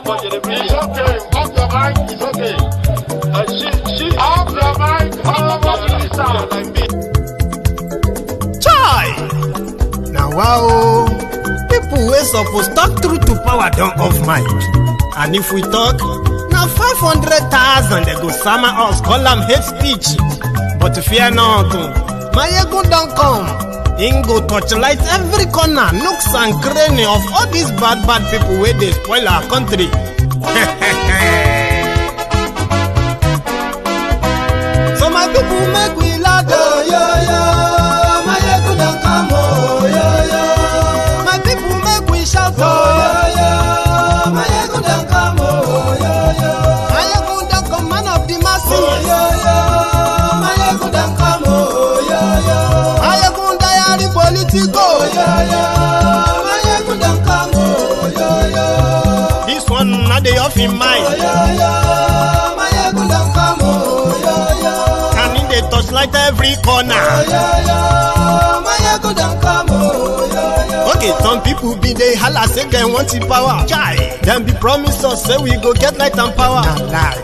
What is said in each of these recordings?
It's okay. Off your mic. It's okay. Off your mic. Chai! Now wow, people wey suppose talk through to power don't off mic. And if we talk, now 500,000 they go summer us, call them hate speech. But fear not, Maiyegun don't come. Ingo torchlight every corner, nooks and cranny of all these bad people where they spoil our country. So my people make we laugh, oh yo yo. Maiyegun don't come, oh yo yo. My people make we shout, oh yo yo. Maiyegun don't come, oh yo yo. Maiyegun don't come, man of the masses, oh yo yo. Maiyegun don't come, oh yo yo. Maiyegun diary Politico, oh yo yo. Maiyegun don't come, oh yo yo. This one not the off in mind, oh yo yo. Maiyegun don't come, oh yo yo. And in the touchlight every corner, oh yo yo. Maiyegun don't come, oh yo yo. Okay, some people be they holla say they want the power. Chai, them be promise us say we go get light and power.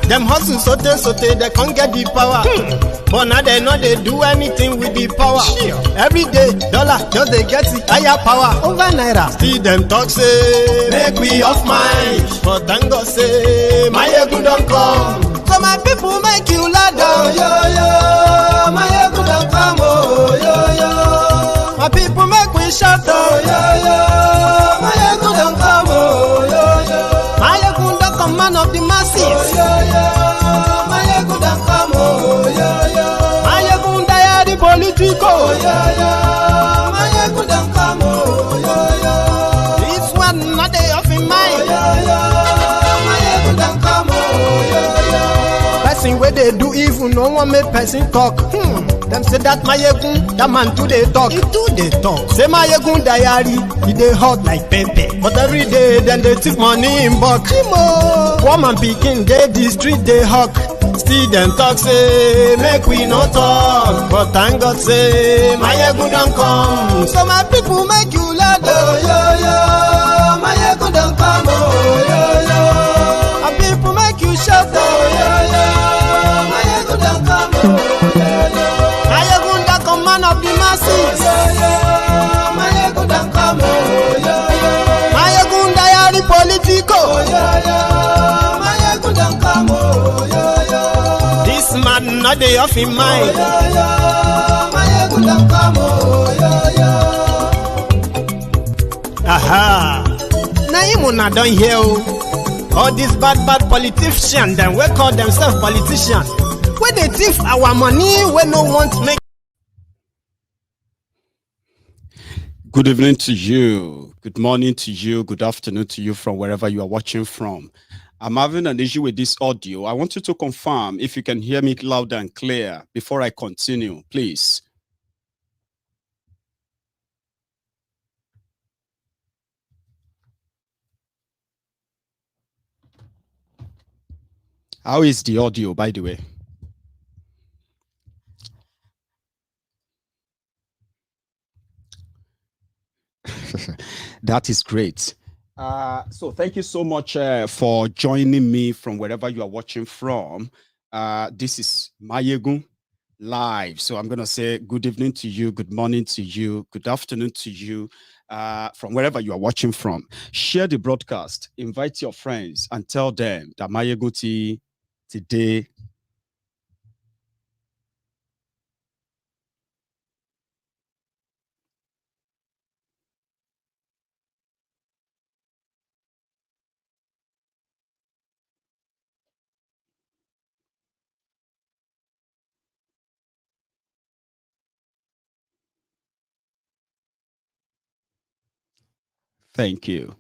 Them hustle sote they can't get the power. But now they know they do anything with the power. Every day, dollar just they get the higher power over naira. Still them talk say make we off mind. But thank God say Maiyegun don't come. So my people make you laugh, oh yo yo. Maiyegun don't come, oh yo yo. My people make we shout, oh yo yo. Maiyegun don't come, oh yo yo. Maiyegun don't come, man of the masses, oh yo yo. Maiyegun don't come, oh yo yo. Maiyegun diary Politico, oh yo yo. Maiyegun don't come, oh yo yo. This one not they off in mind, oh yo yo. Maiyegun don't come, oh yo yo. Person where they do evil, no one make person talk. Them say that Maiyegun, that man too they talk. He too they talk. Say Maiyegun diary, he they hot like pepper. But every day, then they take money in bulk. Woman picking, they the street they hawk. Still them talk say, make we no talk. But thank God say, Maiyegun don't come. So my people make you laugh, oh yo yo. Maiyegun don't come, oh yo yo. My people make you shout, oh yo yo. Maiyegun don't come, oh yo yo. Maiyegun don't come, man of the masses, oh yo yo. Maiyegun don't come, oh yo yo. Maiyegun diary Politico, oh yo yo. Maiyegun don't come, oh yo yo. This man not the off in mind, oh yo yo. Maiyegun don't come, oh yo yo. Aha. Now you not done here. All these bad politicians, then we call themselves politicians. When they thief our money, we no want make. Good evening to you. Good morning to you. Good afternoon to you from wherever you are watching from. I'm having an issue with this audio. I want you to confirm if you can hear me loud and clear before I continue, please. How is the audio, by the way? That is great. So thank you so much for joining me from wherever you are watching from. This is Maiyegun live. So I'm going to say good evening to you, good morning to you, good afternoon to you from wherever you are watching from. Share the broadcast, invite your friends and tell them that Maiyegun today. Thank you.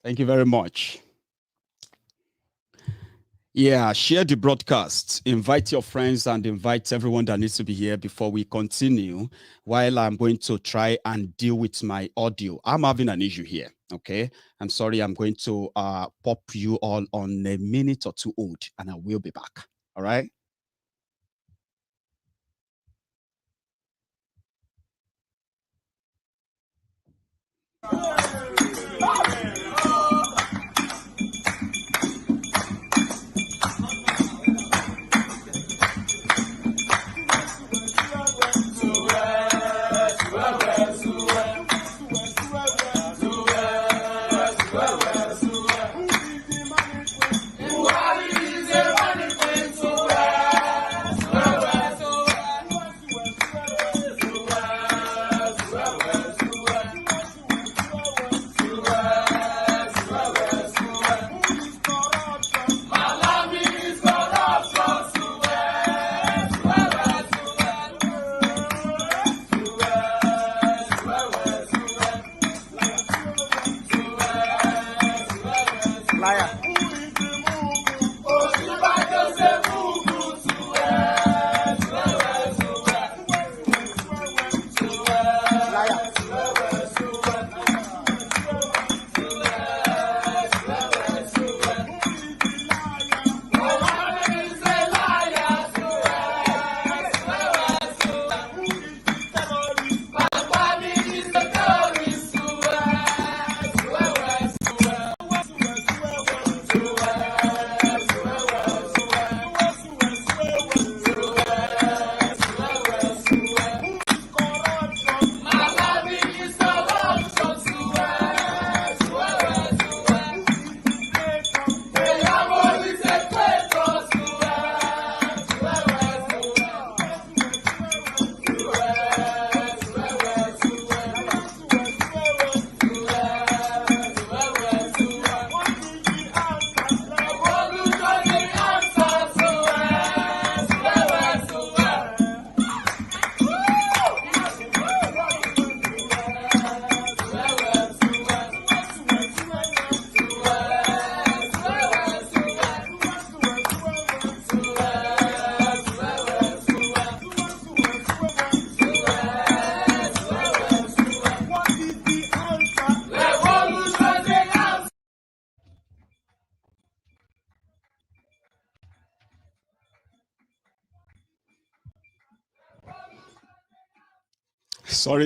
Thank you very much. Yeah, share the broadcast, invite your friends and invite everyone that needs to be here before we continue, while I'm going to try and deal with my audio. I'm having an issue here, okay? I'm sorry, I'm going to pop you all on a minute or two old, and I will be back, all right?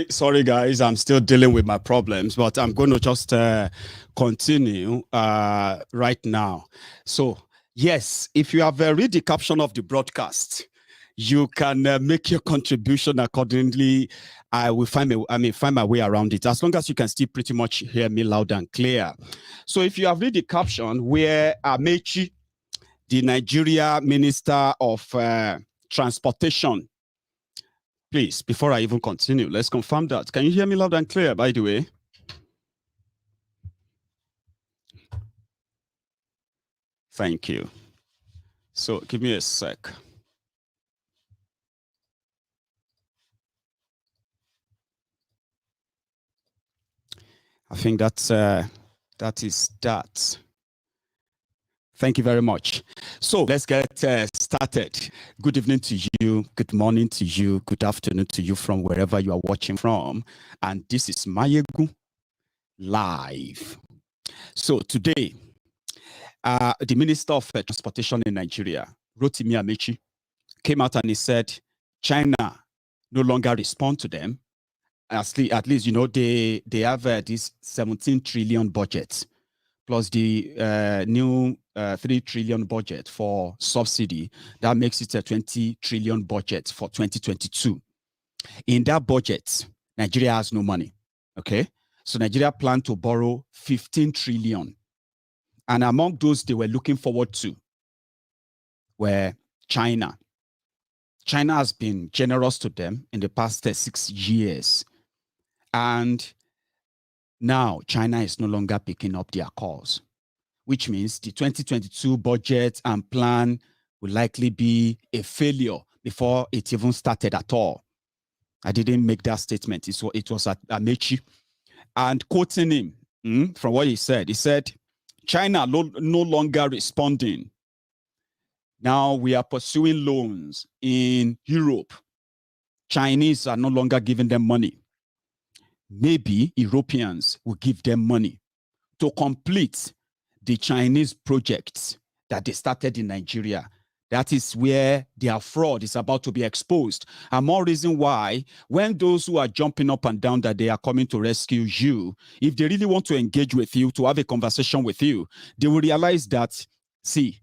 Sorry, guys. I'm still dealing with my problems, but I'm going to just continue right now. So, yes, if you have read the caption of the broadcast, you can make your contribution accordingly. I will find my way around it, as long as you can still pretty much hear me loud and clear. So, if you have read the caption where Amaechi, the Nigeria Minister of Transportation, please, before I even continue, let's confirm that. Can you hear me loud and clear, by the way? Thank you. So give me a sec. I think that's that is that. Thank you very much. So let's get started. Good evening to you. Good morning to you. Good afternoon to you from wherever you are watching from. And this is Maiyegun Live. So today, the Minister of Transportation in Nigeria, Amaechi, came out and he said, China no longer respond to them. At least, you know, they have this 17 trillion budget plus the new 3 trillion budget for subsidy. That makes it a 20 trillion budget for 2022. In that budget, Nigeria has no money. Okay. So Nigeria planned to borrow 15 trillion. And among those they were looking forward to were China. China has been generous to them in the past 6 years. And now China is no longer picking up their calls, which means the 2022 budget and plan will likely be a failure before it even started at all. I didn't make that statement. It was at Amaechi. And quoting him from what he said, China no longer responding. Now we are pursuing loans in Europe. Chinese are no longer giving them money. Maybe Europeans will give them money to complete the Chinese projects that they started in Nigeria. That is where their fraud is about to be exposed. And more reason why, when those who are jumping up and down that they are coming to rescue you, if they really want to engage with you, to have a conversation with you, they will realize that, see,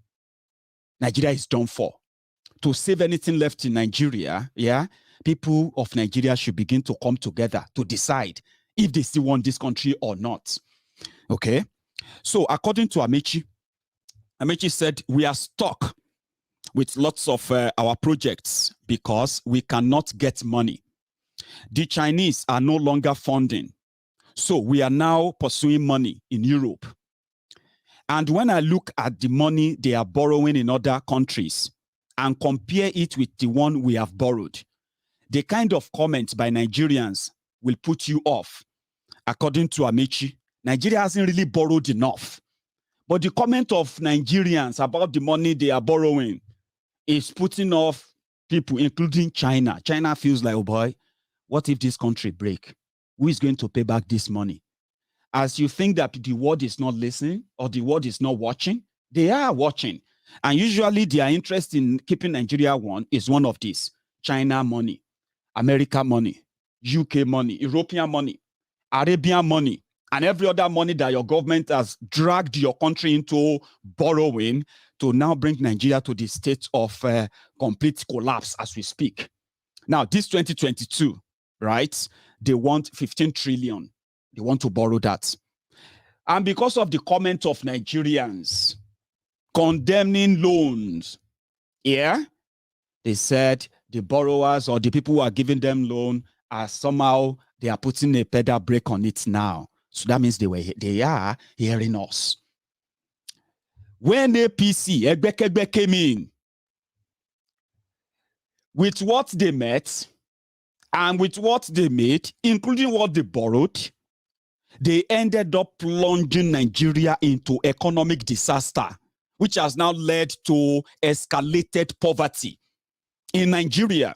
Nigeria is done for. To save anything left in Nigeria, people of Nigeria should begin to come together to decide if they still want this country or not. Okay? So according to Amaechi, Amaechi said, we are stuck with lots of our projects because we cannot get money. The Chinese are no longer funding. So we are now pursuing money in Europe. And when I look at the money they are borrowing in other countries and compare it with the one we have borrowed, the kind of comments by Nigerians will put you off. According to Amaechi, Nigeria hasn't really borrowed enough. But the comment of Nigerians about the money they are borrowing is putting off people, including China. China feels like, oh boy, what if this country break? Who is going to pay back this money? As you think that the world is not listening or the world is not watching, they are watching. And usually their interest in keeping Nigeria one is one of these: China money, America money, UK money, European money, Arabian money, and every other money that your government has dragged your country into borrowing to now bring Nigeria to the state of complete collapse as we speak. Now, this 2022, right? They want 15 trillion. They want to borrow that. And because of the comment of Nigerians condemning loans, yeah, they said the borrowers or the people who are giving them loan are somehow, they are putting a pedal brake on it now. So that means they are hearing us. When APC, Egbekegbe, came in, with what they met and with what they made, including what they borrowed, they ended up plunging Nigeria into economic disaster, which has now led to escalated poverty in Nigeria,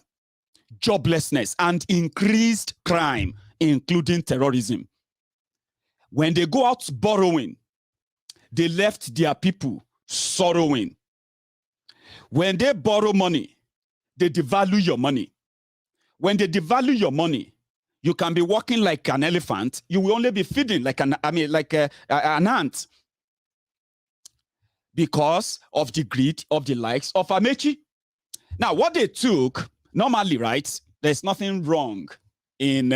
joblessness, and increased crime, including terrorism. When they go out borrowing, they left their people sorrowing. When they borrow money, they devalue your money. When they devalue your money, you can be walking like an elephant. You will only be feeding like an ant, because of the greed of the likes of Amaechi. Now, what they took, normally, right, there's nothing wrong in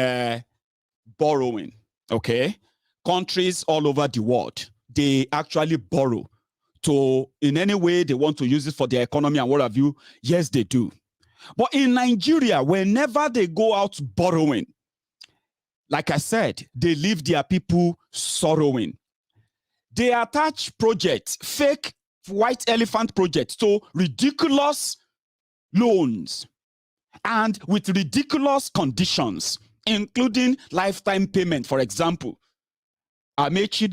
borrowing, okay? Countries all over the world, they actually borrow to, in any way they want to use it for their economy and what have you. Yes, they do. But in Nigeria, whenever they go out borrowing, like I said, they leave their people sorrowing. They attach projects, fake white elephant projects, to ridiculous loans and with ridiculous conditions, including lifetime payment. For example, Amaechi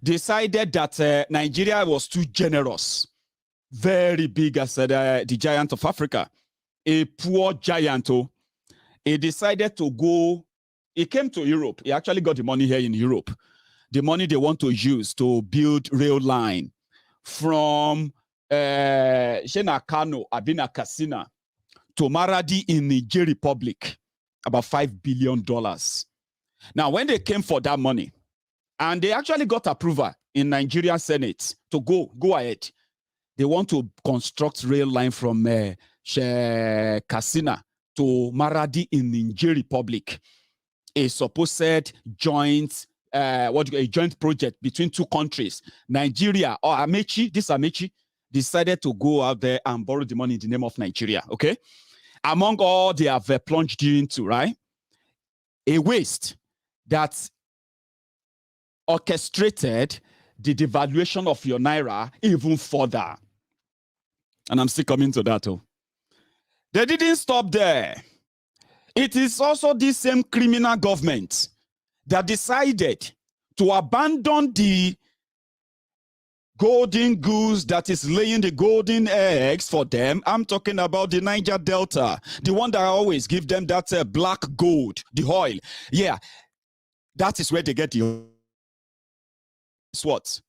decided that Nigeria was too generous, very big as the giant of Africa, a poor giant. He decided to go, he came to Europe. He actually got the money here in Europe. The money they want to use to build rail line from Kano, Abina Katsina to Maradi in Niger Republic, about $5 billion. Now, when they came for that money, and they actually got approval in Nigerian Senate to go ahead, they want to construct rail line from Katsina to Maradi in Niger Republic, a supposed joint a joint project between two countries. Nigeria or Amaechi decided to go out there and borrow the money in the name of Nigeria. Okay, among all they have plunged into, right, a waste that orchestrated the devaluation of your naira even further. And I'm still coming to that. They didn't stop there. It is also this same criminal government that decided to abandon the golden goose that is laying the golden eggs for them. I'm talking about the Niger Delta, the one that I always give them that black gold, the oil. Yeah, that is where they get the what?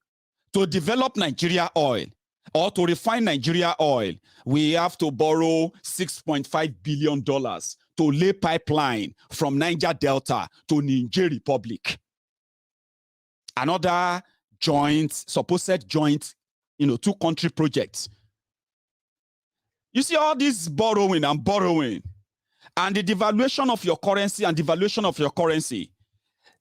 To develop Nigeria oil or to refine Nigeria oil, we have to borrow $6.5 billion to lay pipeline from Niger Delta to Niger Republic. Another supposed joint, two-country projects. You see all this borrowing and borrowing, and the devaluation of your currency and devaluation of your currency.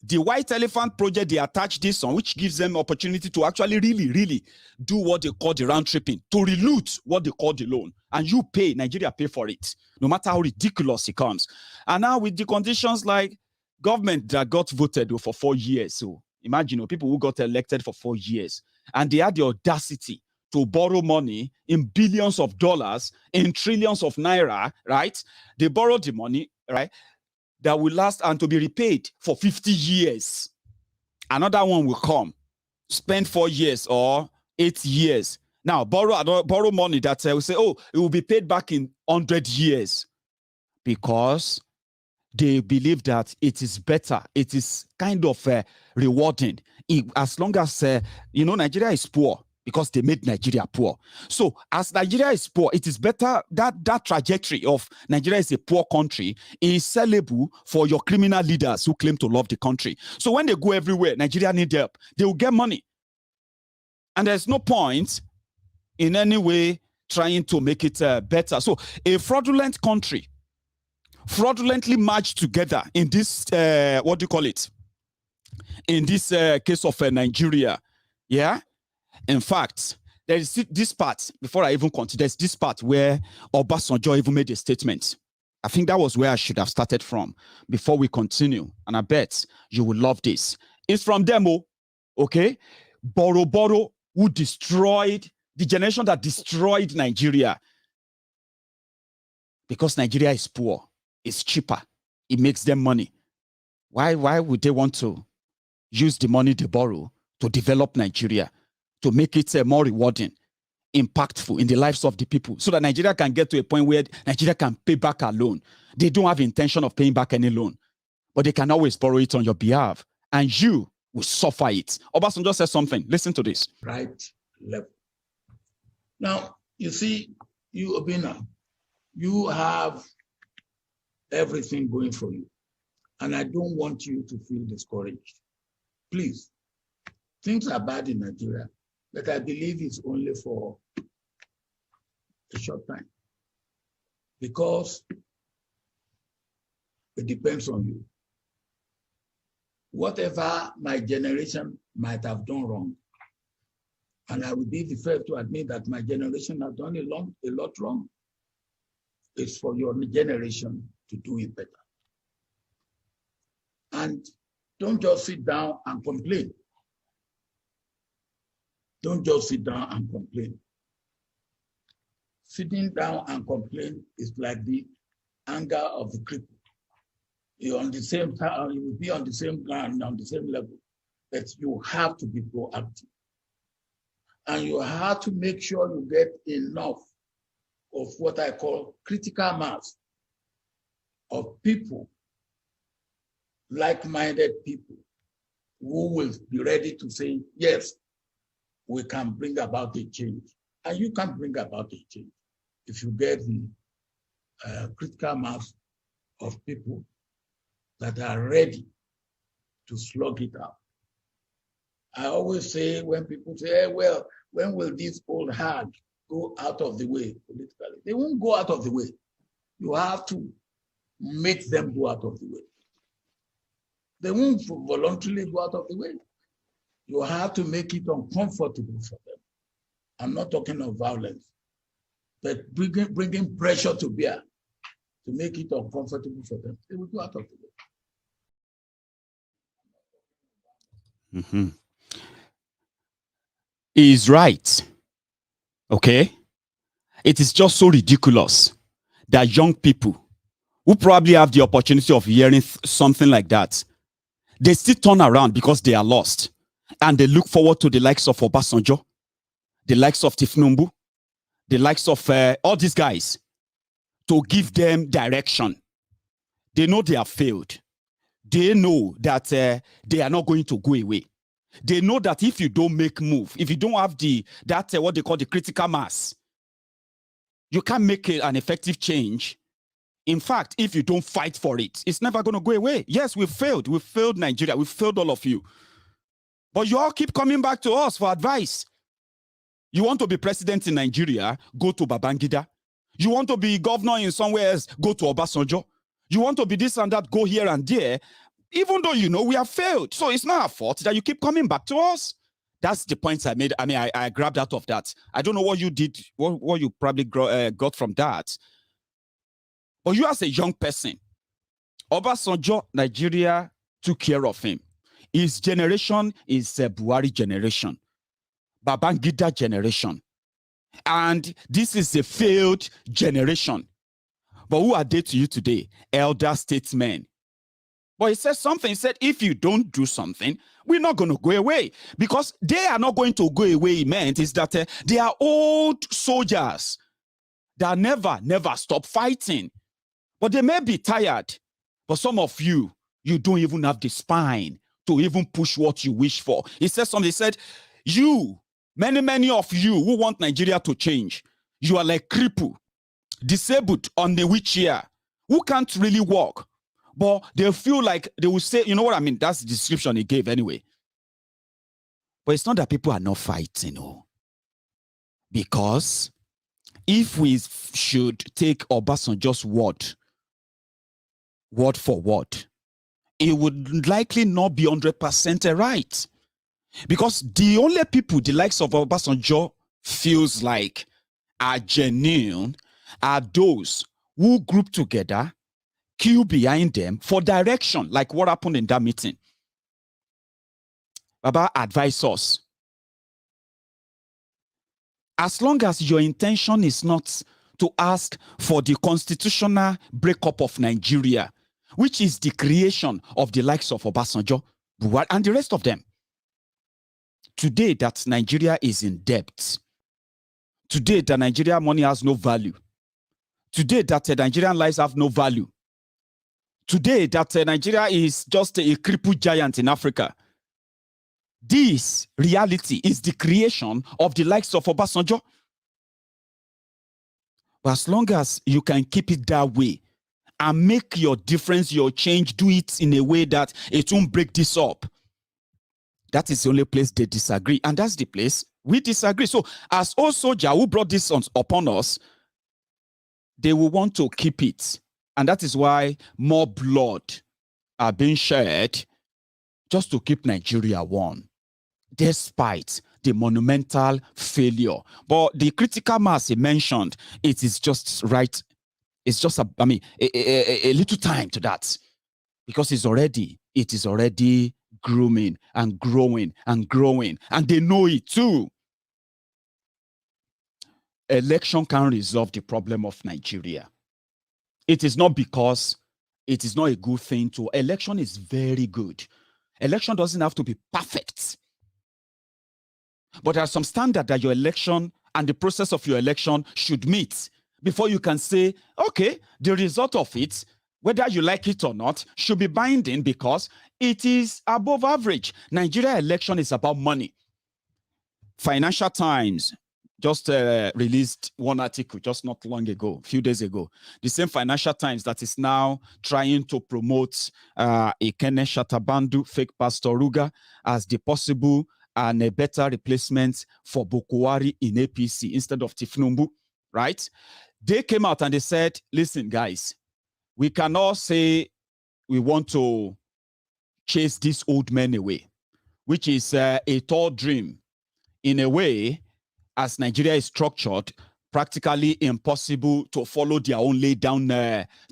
The white elephant project, they attach this on, which gives them opportunity to actually really do what they call the round-tripping, to reloot what they call the loan. And you pay, Nigeria pay for it, no matter how ridiculous it comes. And now with the conditions like government that got voted for 4 years. So imagine people who got elected for 4 years, and they had the audacity to borrow money in billions of dollars, in trillions of naira, right? They borrowed the money, right? That will last and to be repaid for 50 years. Another one will come. spend 4 years or 8 years. Now, borrow money that we say, oh, it will be paid back in 100 years. Because they believe that it is better. It is kind of rewarding. As long as, Nigeria is poor because they made Nigeria poor. So as Nigeria is poor, it is better that trajectory of Nigeria is a poor country is sellable for your criminal leaders who claim to love the country. So when they go everywhere, Nigeria need help. They will get money. And there's no point in any way trying to make it better. So a fraudulent country fraudulently merged together in this, what do you call it? In this case of Nigeria, yeah? In fact, there is this part, before I even continue, there's this part where Obasanjo even made a statement. I think that was where I should have started from before we continue. And I bet you will love this. It's from Demo, okay? Boro, who destroyed, the generation that destroyed Nigeria. Because Nigeria is poor. It's cheaper. It makes them money. Why would they want to use the money they borrow to develop Nigeria, to make it more rewarding, impactful in the lives of the people, so that Nigeria can get to a point where Nigeria can pay back a loan? They don't have intention of paying back any loan, but they can always borrow it on your behalf, and you will suffer it. Obasanjo said something. Listen to this. Right level. Now, you see, you, Obina, you have everything going for you. And I don't want you to feel discouraged. Please, things are bad in Nigeria, but I believe it's only for a short time. Because it depends on you. Whatever my generation might have done wrong, and I would be the first to admit that my generation has done a lot wrong, it's for your generation to do it better. And don't just sit down and complain. Don't just sit down and complain. Sitting down and complain is like the anger of the cripple. You're on the same time, you will be on the same ground, on the same level, but you have to be proactive. And you have to make sure you get enough of what I call critical mass of people, like-minded people, who will be ready to say, yes, we can bring about a change. And you can bring about a change if you get the critical mass of people that are ready to slug it out. I always say, when people say, hey, well, when will this old hag go out of the way politically? They won't go out of the way. You have to make them go out of the way. They won't voluntarily go out of the way. You have to make it uncomfortable for them. I'm not talking of violence, but bringing pressure to bear to make it uncomfortable for them. They will go out of the way. Mm-hmm. He is right. Okay? It is just so ridiculous that young people who probably have the opportunity of hearing something like that, they still turn around because they are lost. And they look forward to the likes of Obasanjo, the likes of Tinubu, the likes of all these guys to give them direction. They know they have failed. They know that they are not going to go away. They know that if you don't make move, if you don't have what they call the critical mass, you can't make an effective change. In fact, if you don't fight for it, it's never going to go away. Yes, we failed. We failed Nigeria. We failed all of you. But you all keep coming back to us for advice. You want to be president in Nigeria, go to Babangida. You want to be governor in somewhere else, go to Obasanjo. You want to be this and that, go here and there. Even though you know we have failed. So it's not our fault that you keep coming back to us. That's the points I made. I mean, I grabbed out of that. I don't know what you did, what you probably got from that. But you as a young person, Obasanjo, Nigeria took care of him. His generation is a Buhari generation, Babangida generation. And this is a failed generation. But who are they to you today? Elder statesmen, But he said something. He said, if you don't do something, we're not going to go away. Because they are not going to go away, he meant, is that they are old soldiers that never stop fighting. But they may be tired. But some of you, you don't even have the spine to even push what you wish for. He said something. He said, you, many of you who want Nigeria to change, you are like cripple, disabled on the wheelchair, who can't really walk. But they feel like they will say, you know what I mean? That's the description he gave anyway. But it's not that people are not fighting, no. Because if we should take Obasanjo's word for word, it would likely not be 100% right. Because the only people the likes of Obasanjo feels like are genuine are those who group together, queue behind them for direction, like what happened in that meeting. Baba, advise us. As long as your intention is not to ask for the constitutional breakup of Nigeria, which is the creation of the likes of Obasanjo, Buhari, and the rest of them. Today that Nigeria is in debt. Today that Nigeria money has no value. Today that Nigerian lives have no value. Today that Nigeria is just a crippled giant in Africa. This reality is the creation of the likes of Obasanjo. But as long as you can keep it that way and make your difference, your change, do it in a way that it won't break this up, that is the only place they disagree. And that's the place we disagree. So as old soldier who brought this upon us, they will want to keep it. And that is why more blood are being shed just to keep Nigeria one, despite the monumental failure. But the critical mass he mentioned, it is just right. It's just, a little time to that. Because it is already grooming and growing and growing. And they know it too. Election can resolve the problem of Nigeria. It is not because it is not a good thing to. Election is very good. Election doesn't have to be perfect. But there are some standards that your election and the process of your election should meet before you can say, okay, the result of it, whether you like it or not, should be binding because it is above average. Nigeria election is about money. Financial Times just released one article just not long ago, a few days ago. The same Financial Times that is now trying to promote Ekene Shatabandu, fake Pastor Ruga, as the possible and a better replacement for Buhari in APC instead of Tinubu, right? They came out and they said, listen, guys, we cannot say we want to chase these old men away, which is a tall dream. In a way, as Nigeria is structured, practically impossible to follow their own laid down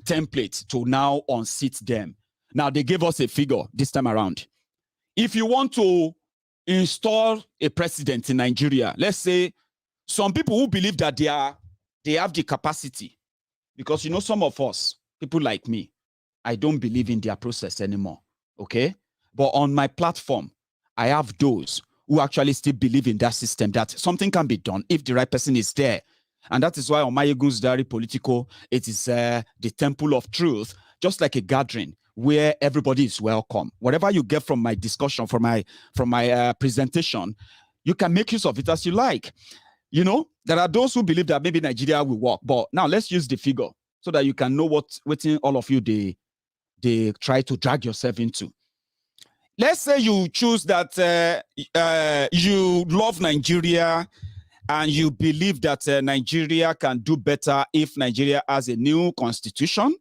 template to now unseat them. Now, they gave us a figure this time around. If you want to install a president in Nigeria, let's say some people who believe that they have the capacity, because, you know, some of us, people like me, I don't believe in their process anymore, okay? But on my platform, I have those who actually still believe in that system, that something can be done if the right person is there. And that is why on Maiyegun's diary, Politico, it is the temple of truth, just like a gathering where everybody is welcome. Whatever you get from my discussion, from my presentation, you can make use of it as you like. You know, there are those who believe that maybe Nigeria will work, but now let's use the figure so that you can know what all of you they try to drag yourself into. Let's say you choose that you love Nigeria and you believe that Nigeria can do better if Nigeria has a new constitution,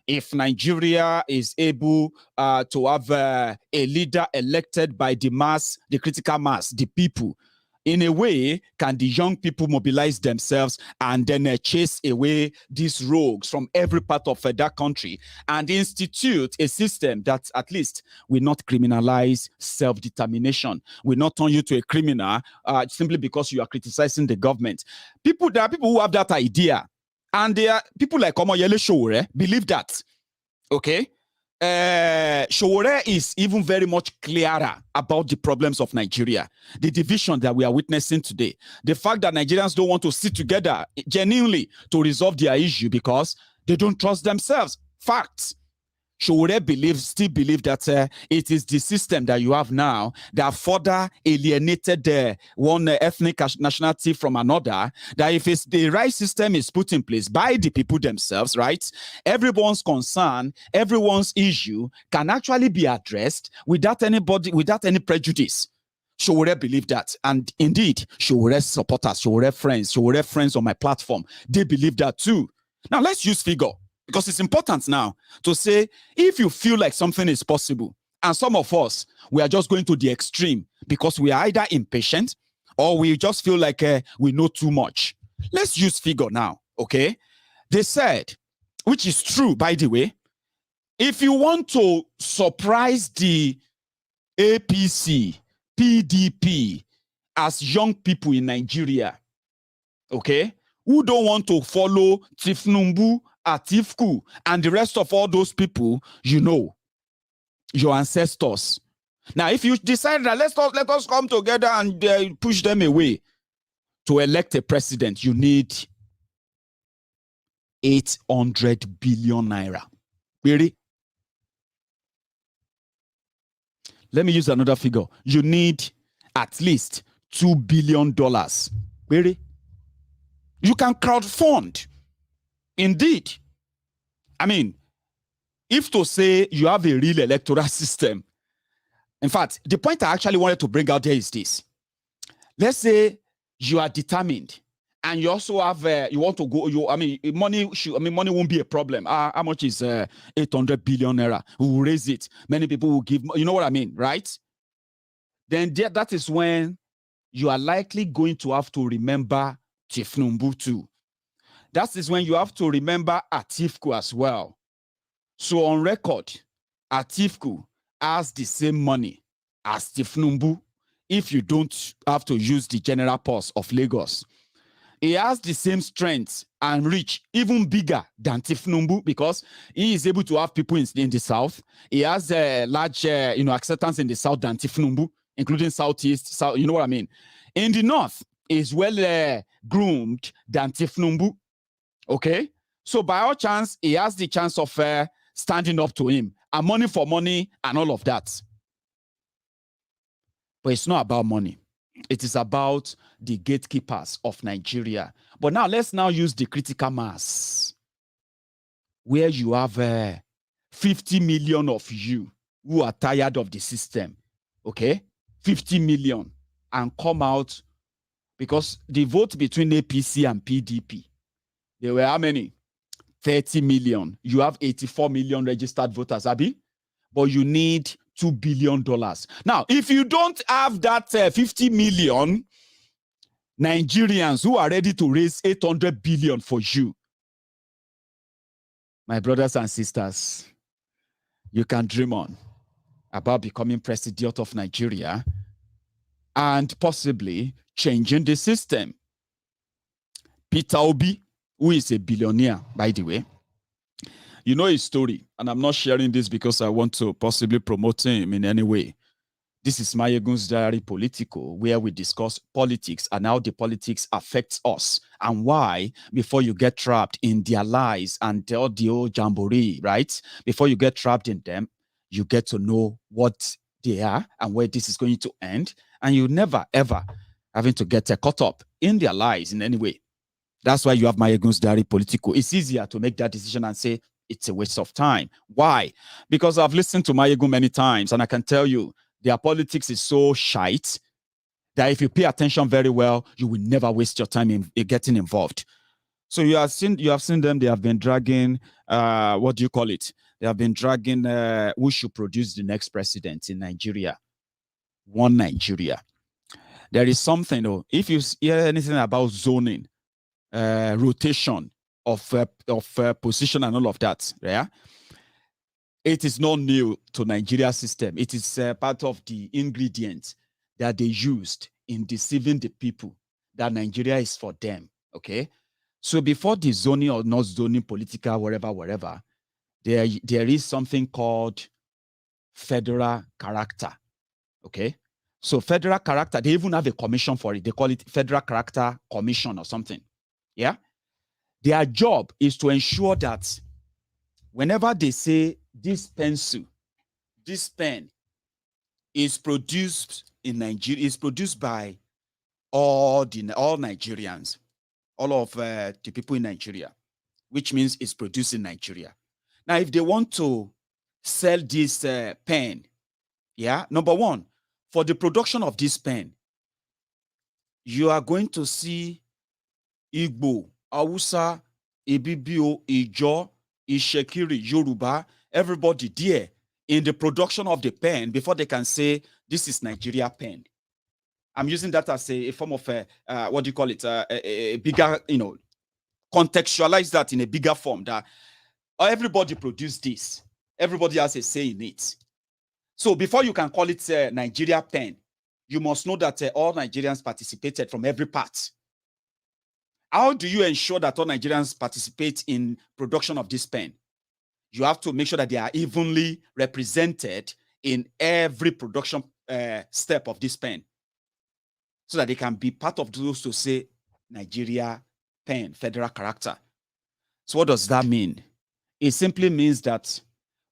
if Nigeria is able to have a leader elected by the mass, the critical mass, the people. In a way, can the young people mobilize themselves and then chase away these rogues from every part of that country and institute a system that at least will not criminalize self-determination, will not turn you to a criminal simply because you are criticizing the government. There are people who have that idea, and there are people like Omoyele Sowore believe that. Okay? Showore is even very much clearer about the problems of Nigeria, the division that we are witnessing today, the fact that Nigerians don't want to sit together genuinely to resolve their issue because they don't trust themselves. Facts. Showore still believe that it is the system that you have now that further alienated one ethnic nationality from another, that if it's the right system is put in place by the people themselves, right, everyone's concern, everyone's issue can actually be addressed without any prejudice. Showore believe that. And indeed, Showore supporters, Showore friends on my platform, they believe that too. Now, let's use figure. Because it's important now to say, if you feel like something is possible, and some of us, we are just going to the extreme because we are either impatient or we just feel like we know too much. Let's use figure now, okay? They said, which is true, by the way, if you want to surprise the APC, PDP as young people in Nigeria, okay, who don't want to follow Tinubu, Atiku, and the rest of all those people, you know, your ancestors. Now, if you decide that let us come together and push them away to elect a president, you need 800 billion naira. Really? Let me use another figure. You need at least $2 billion. Really? You can crowdfund. Indeed. I mean, if to say you have a real electoral system, in fact, the point I actually wanted to bring out there is this. Let's say you are determined and you also have, you want to go, money won't be a problem. How much is 800 billion naira? We will raise it. Many people will give, you know what I mean, right? Then that is when you are likely going to have to remember Tinubu too. That is when you have to remember Atiku as well. So on record, Atiku has the same money as Tinubu if you don't have to use the general purse of Lagos. He has the same strength and reach, even bigger than Tinubu, because he is able to have people in the south. He has a large acceptance in the south than Tinubu, including southeast, south, you know what I mean? In the north, is well groomed than Tinubu. Okay, so by all chance, he has the chance of standing up to him and money for money and all of that. But it's not about money. It is about the gatekeepers of Nigeria. But now let's use the critical mass where you have 50 million of you who are tired of the system. Okay, 50 million and come out because the vote between APC and PDP, there were how many? 30 million. You have 84 million registered voters, Abi, but you need $2 billion. Now, if you don't have that 50 million Nigerians who are ready to raise 800 billion for you, my brothers and sisters, you can dream on about becoming president of Nigeria and possibly changing the system. Peter Obi, who is a billionaire, by the way, you know his story, and I'm not sharing this because I want to possibly promote him in any way. This is Maiyegun's Diary Politico, where we discuss politics and how the politics affects us and why, before you get trapped in their lies and all the old jamboree, right? Before you get trapped in them, you get to know what they are and where this is going to end, and you never, ever having to get caught up in their lies in any way. That's why you have Maiyegun's Diary Politico. It's easier to make that decision and say it's a waste of time. Why? Because I've listened to Maiyegun many times, and I can tell you their politics is so shite that if you pay attention very well, you will never waste your time in getting involved. So you have seen them. They have been dragging. What do you call it? They have been dragging. Who should produce the next president in Nigeria? One Nigeria. There is something though. If you hear anything about zoning, rotation of position and all of that, yeah, it is not new to Nigeria system. It is part of the ingredients that they used in deceiving the people that Nigeria is for them. Okay, so before the zoning or not zoning, political, wherever, there is something called federal character. Okay. So federal character, they even have a commission for it. They call it Federal Character Commission or something. Yeah. Their job is to ensure that whenever they say this pencil, this pen is produced in Nigeria, is produced by all Nigerians, all of the people in Nigeria, which means it's produced in Nigeria. Now, if they want to sell this pen, yeah, number one, for the production of this pen, you are going to see Igbo, Hausa, Ibibio, Ijo, Ishekiri, Yoruba, everybody there in the production of the pen before they can say this is Nigeria pen. I'm using that as a form of what do you call it? A bigger, contextualize that in a bigger form that everybody produced this. Everybody has a say in it. So before you can call it Nigeria pen, you must know that all Nigerians participated from every part. How do you ensure that all Nigerians participate in production of this pen? You have to make sure that they are evenly represented in every production step of this pen, so that they can be part of those to say Nigeria pen, federal character. So what does that mean? It simply means that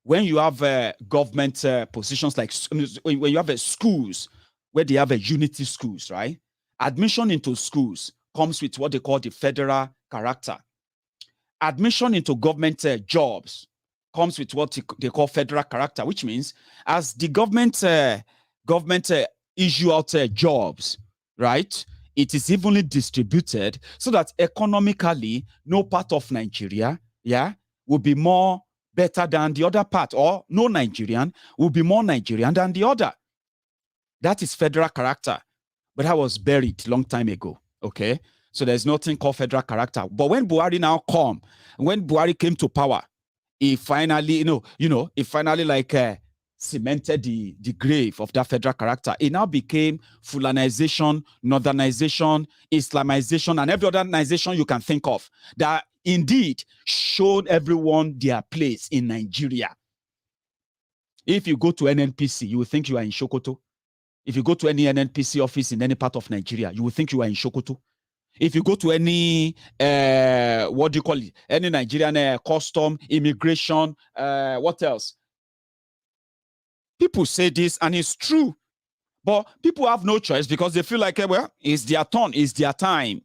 when you have government positions, like when you have schools, where they have unity schools, right? Admission into schools comes with what they call the federal character. Admission into government jobs comes with what they call federal character, which means as the government issue out jobs, right? It is evenly distributed so that economically, no part of Nigeria, will be more better than the other part, or no Nigerian will be more Nigerian than the other. That is federal character, but that was buried long time ago. Okay, so there's nothing called federal character. But when Buhari when Buhari came to power, he finally, he finally cemented the grave of that federal character. It now became Fulanization, Northernization, Islamization, and every other organization you can think of that indeed showed everyone their place in Nigeria. If you go to NNPC, you will think you are in Sokoto. If you go to any NNPC office in any part of Nigeria, you will think you are in Sokoto. If you go to any, what do you call it? Any Nigerian custom, immigration, what else? People say this and it's true, but people have no choice because they feel like, well, it's their turn, it's their time.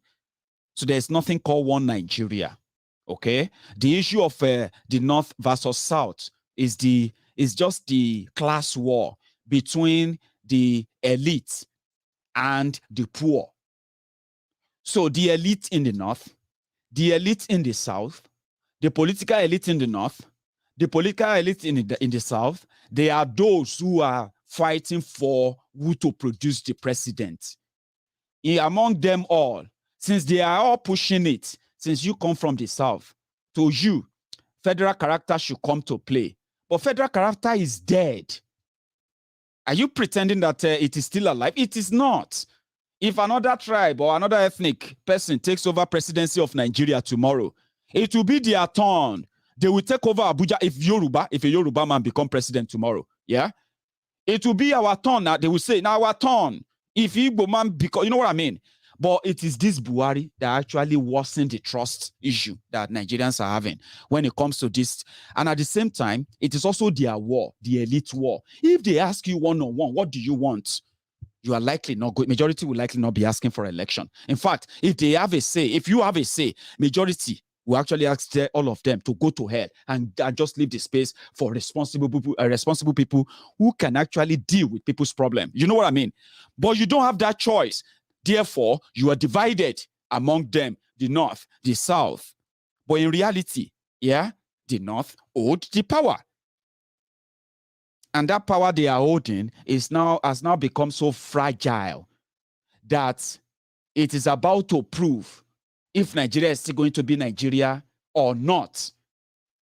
So there's nothing called one Nigeria, okay? The issue of the North versus South is just the class war between the elite and the poor. So the elite in the North, the elite in the South, the political elite in the North, the political elite in the South, they are those who are fighting for who to produce the president. Among them all, since they are all pushing it, since you come from the South, to you, federal character should come to play. But federal character is dead. Are you pretending that it is still alive? It is not. If another tribe or another ethnic person takes over presidency of Nigeria tomorrow, it will be their turn. They will take over Abuja if a Yoruba man become president tomorrow. Yeah? It will be our turn. Now they will say, now our turn. If Igbo man become, you know what I mean? But it is this Buhari that actually worsened the trust issue that Nigerians are having when it comes to this. And at the same time, it is also their war, the elite war. If they ask you one-on-one, what do you want? You are likely not good. Majority will likely not be asking for election. In fact, if they have a say, if you have a say, majority will actually ask all of them to go to hell and just leave the space for responsible people who can actually deal with people's problem. You know what I mean? But you don't have that choice. Therefore, you are divided among them, the North, the South. But in reality, the North hold the power. And that power they are holding has now become so fragile that it is about to prove if Nigeria is still going to be Nigeria or not.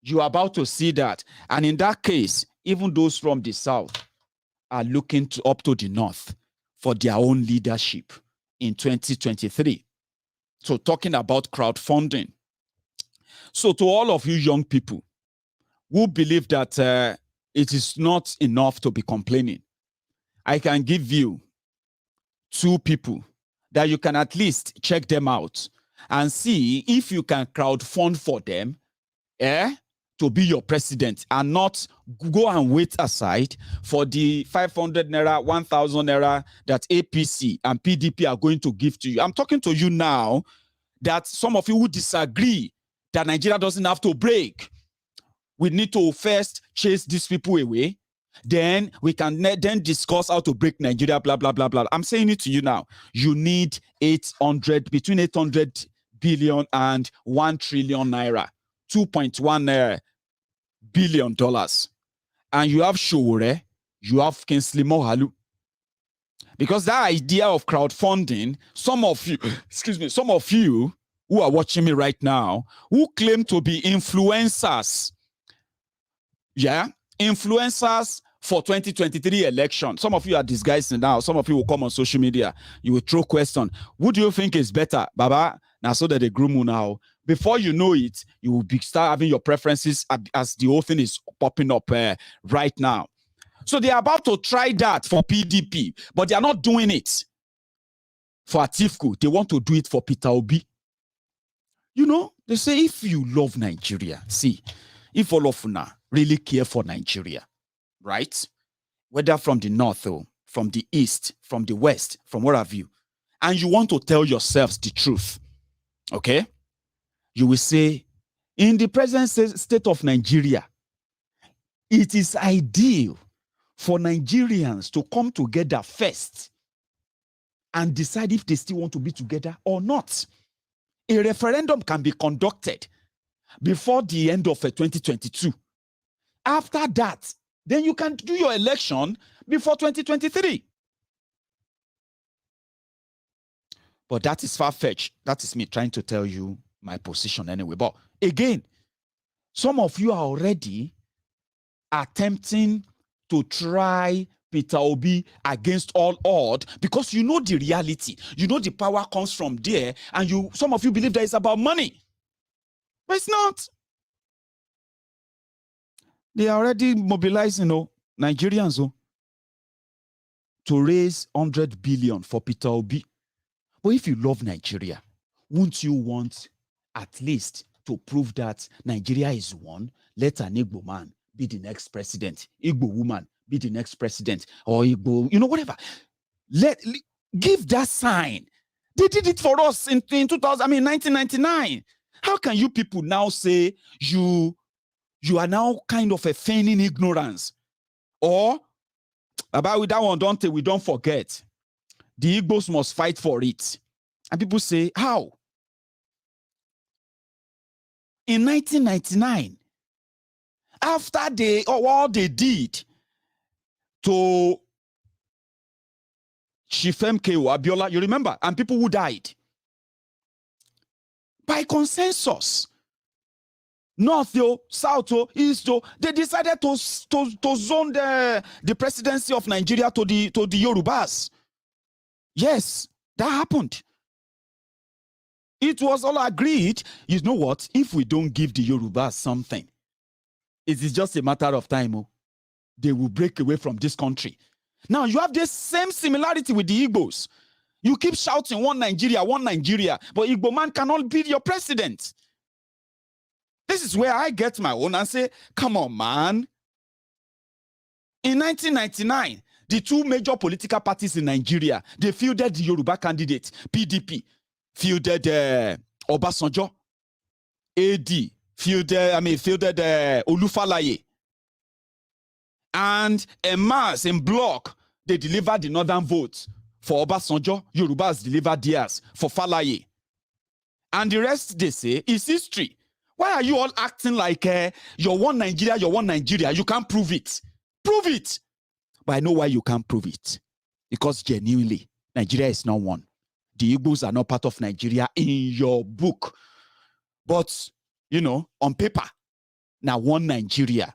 You are about to see that. And in that case, even those from the South are looking up to the North for their own leadership in 2023. So talking about crowdfunding. So to all of you young people, who believe that it is not enough to be complaining, I can give you 2 people that you can at least check them out and see if you can crowdfund for them to be your president, and not go and wait aside for the 500 naira, 1,000 naira that APC and PDP are going to give to you. I'm talking to you now that some of you who disagree that Nigeria doesn't have to break. We need to first chase these people away. Then we can then discuss how to break Nigeria, blah, blah, blah, blah. I'm saying it to you now. You need between 800 billion and 1 trillion naira, $2.1 billion. And you have Showore, you have Kingsley Mohalu. Because that idea of crowdfunding, some of you who are watching me right now, who claim to be influencers, influencers for 2023 election. Some of you are disguising now. Some of you will come on social media. You will throw question. Who do you think is better, Baba? Now, so that they groom you now. Before you know it, you will start having your preferences as the whole thing is popping up right now. So they are about to try that for PDP, but they are not doing it for Atiku. They want to do it for Peter Obi. You know, they say if you love Nigeria, see, if all of you really care for Nigeria, right? Whether from the north or from the east, from the west, from where have you, and you want to tell yourselves the truth, okay? You will say, in the present state of Nigeria, it is ideal for Nigerians to come together first and decide if they still want to be together or not. A referendum can be conducted before the end of 2022. After that, then you can do your election before 2023. But that is far-fetched. That is me trying to tell you my position anyway. But again, some of you are already attempting to try Peter Obi against all odds because you know the reality. You know the power comes from there, and some of you believe that it's about money. But it's not. They are already mobilizing Nigerians to raise 100 billion for Peter Obi. But if you love Nigeria, won't you want at least to prove that Nigeria is one? Let an Igbo man be the next president, Igbo woman be the next president, or Igbo, whatever. Give that sign. They did it for us in 1999. How can you people now say you are now kind of feigning ignorance? Or about that one, we don't forget. The Igbos must fight for it. And people say, how? In 1999, after all they did to Chifemke Abiola, you remember, and people who died, by consensus, North, South, East, they decided to zone the presidency of Nigeria to the Yorubas. Yes, that happened. It was all agreed. You know what? If we don't give the Yorubas something, it is just a matter of time. They will break away from this country. Now, you have the same similarity with the Igbos. You keep shouting, one Nigeria, but Igbo man cannot be your president. This is where I get my own and say, come on, man. In 1999, the 2 major political parties in Nigeria, they fielded the Yoruba candidate, PDP, fielded Obasanjo, AD, fielded Olufalaye. And en masse, in block, they delivered the northern votes for Obasanjo. Yorubas delivered theirs for Falaye. And the rest, they say, is history. Why are you all acting like you're one Nigeria? You can't prove it. Prove it. But I know why you can't prove it. Because genuinely, Nigeria is not one. The Igbos are not part of Nigeria in your book. But, on paper, now one Nigeria.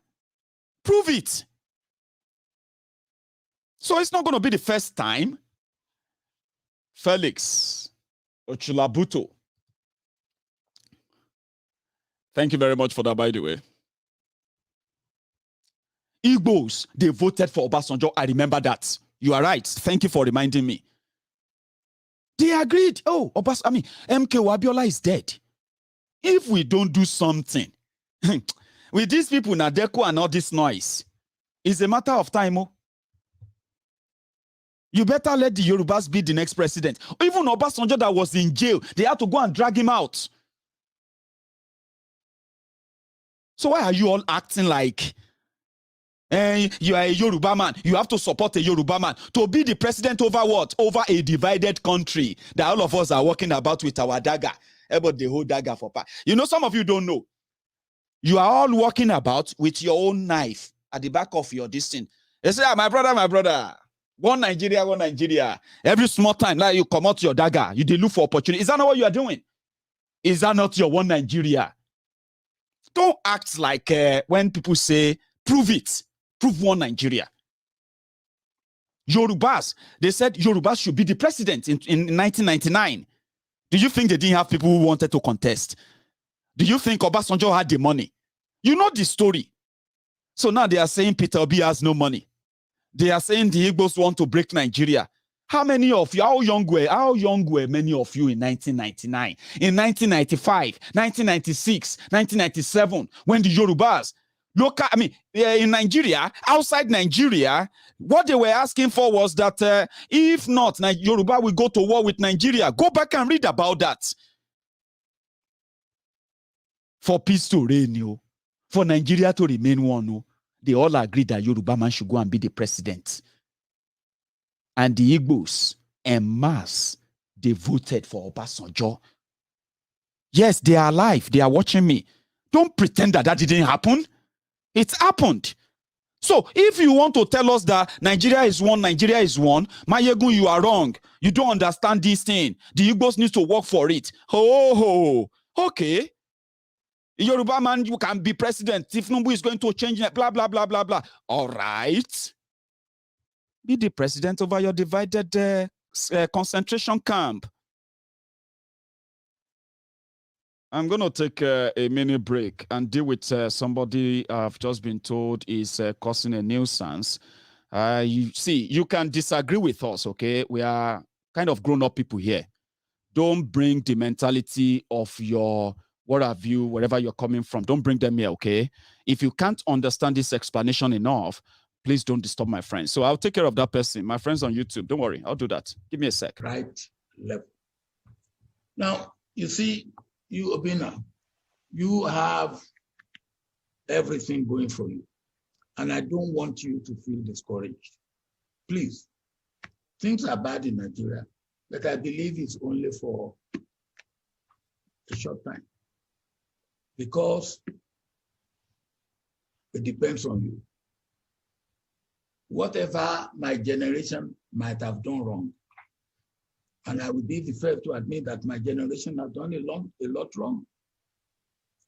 Prove it. So it's not going to be the first time. Felix Ochulabuto. Thank you very much for that, by the way. Igbos, they voted for Obasanjo. I remember that. You are right. Thank you for reminding me. They agreed. Oh, MK Abiola is dead. If we don't do something with these people, Nadeko and all this noise, it's a matter of time. Oh. You better let the Yorubas be the next president. Even Obasanjo that was in jail, they had to go and drag him out. So why are you all acting like you are a Yoruba man? You have to support a Yoruba man to be the president over what? Over a divided country that all of us are walking about with our dagger. About the whole dagger for power. You know, some of you don't know. You are all walking about with your own knife at the back of your distance. They say, my brother. One Nigeria. Every small time, like you come out your dagger, you look for opportunity. Is that not what you are doing? Is that not your one Nigeria? Don't act like when people say, prove it. Prove one Nigeria. Yorubas, they said Yorubas should be the president in 1999. Do you think they didn't have people who wanted to contest? Do you think Obasanjo had the money? You know the story. So now they are saying Peter Obi has no money. They are saying the Igbos want to break Nigeria. How many of you, how young were many of you in 1999, in 1995, 1996, 1997, when the Yorubas, in Nigeria, outside Nigeria, what they were asking for was that if not, Yoruba will go to war with Nigeria. Go back and read about that. For peace to reign, for Nigeria to remain one, they all agreed that Yoruba man should go and be the president. And the Igbos, en masse, they voted for Obasanjo. Yes, they are alive. They are watching me. Don't pretend that didn't happen. It happened. So if you want to tell us that Nigeria is one, Maiyegun, you are wrong. You don't understand this thing. The Igbos need to work for it. Okay. Yoruba man, you can be president. If Tinubu is going to change it, blah, blah, blah, blah, blah. All right. Be the president over your divided concentration camp. I'm going to take a mini break and deal with somebody I've just been told is causing a nuisance. You can disagree with us, okay? We are kind of grown-up people here. Don't bring the mentality of your what have you, wherever you're coming from. Don't bring them here, okay? If you can't understand this explanation enough, please don't disturb my friends. So I'll take care of that person. My friends on YouTube, don't worry. I'll do that. Give me a sec. Right level. Now, you see, you, Obina, you have everything going for you. And I don't want you to feel discouraged. Please, things are bad in Nigeria, but I believe it's only for a short time. Because it depends on you. Whatever my generation might have done wrong, and I will be the first to admit that my generation has done a lot wrong,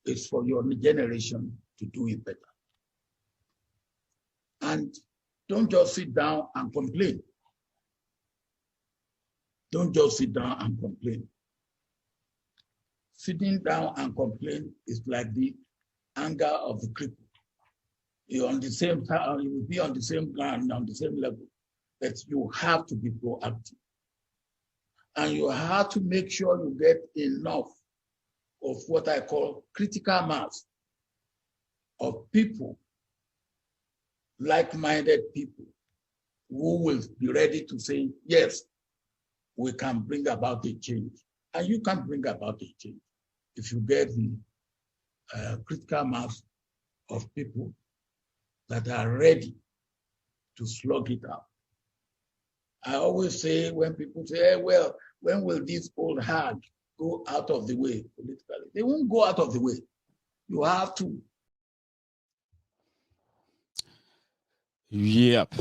it's for your generation to do it better. And don't just sit down and complain. Don't just sit down and complain. Sitting down and complain is like the anger of the cripple. You're on the same time, you will be on the same ground, on the same level, but you have to be proactive. And you have to make sure you get enough of what I call critical mass of people, like-minded people, who will be ready to say, yes, we can bring about a change. And you can bring about a change if you get the critical mass of people that are ready to slug it out. I always say when people say, hey, well, when will this old hag go out of the way politically? They won't go out of the way. You have to. Yep.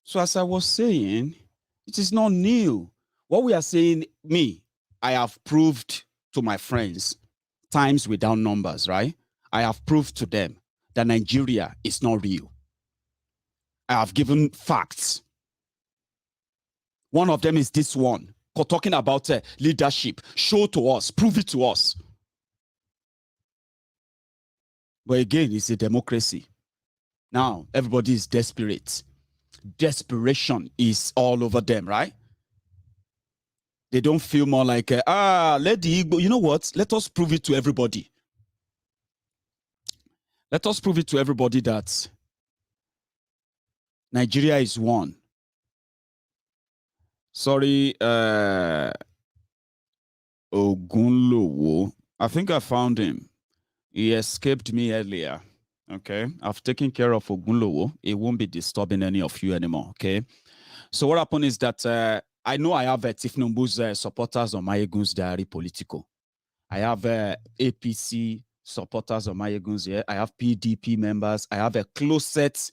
So as I was saying, it is not new. What we are saying, I have proved to my friends times without numbers, right? I have proved to them that Nigeria is not real. I have given facts. One of them is this one, talking about leadership. Show to us, prove it to us. But again, it's a democracy. Now, everybody is desperate. Desperation is all over them, right? They don't feel more like, let the Igbo, you know what? Let us prove it to everybody. Let us prove it to everybody that Nigeria is one. Sorry, Ogunlowo. I think I found him. He escaped me earlier. Okay, I've taken care of Ogunlowo. It won't be disturbing any of you anymore. Okay, so what happened is that I know I have Tinubu's supporters on Maiyegun's diary Politico. I have APC supporters on Maiyegun's here. I have PDP members. I have a closet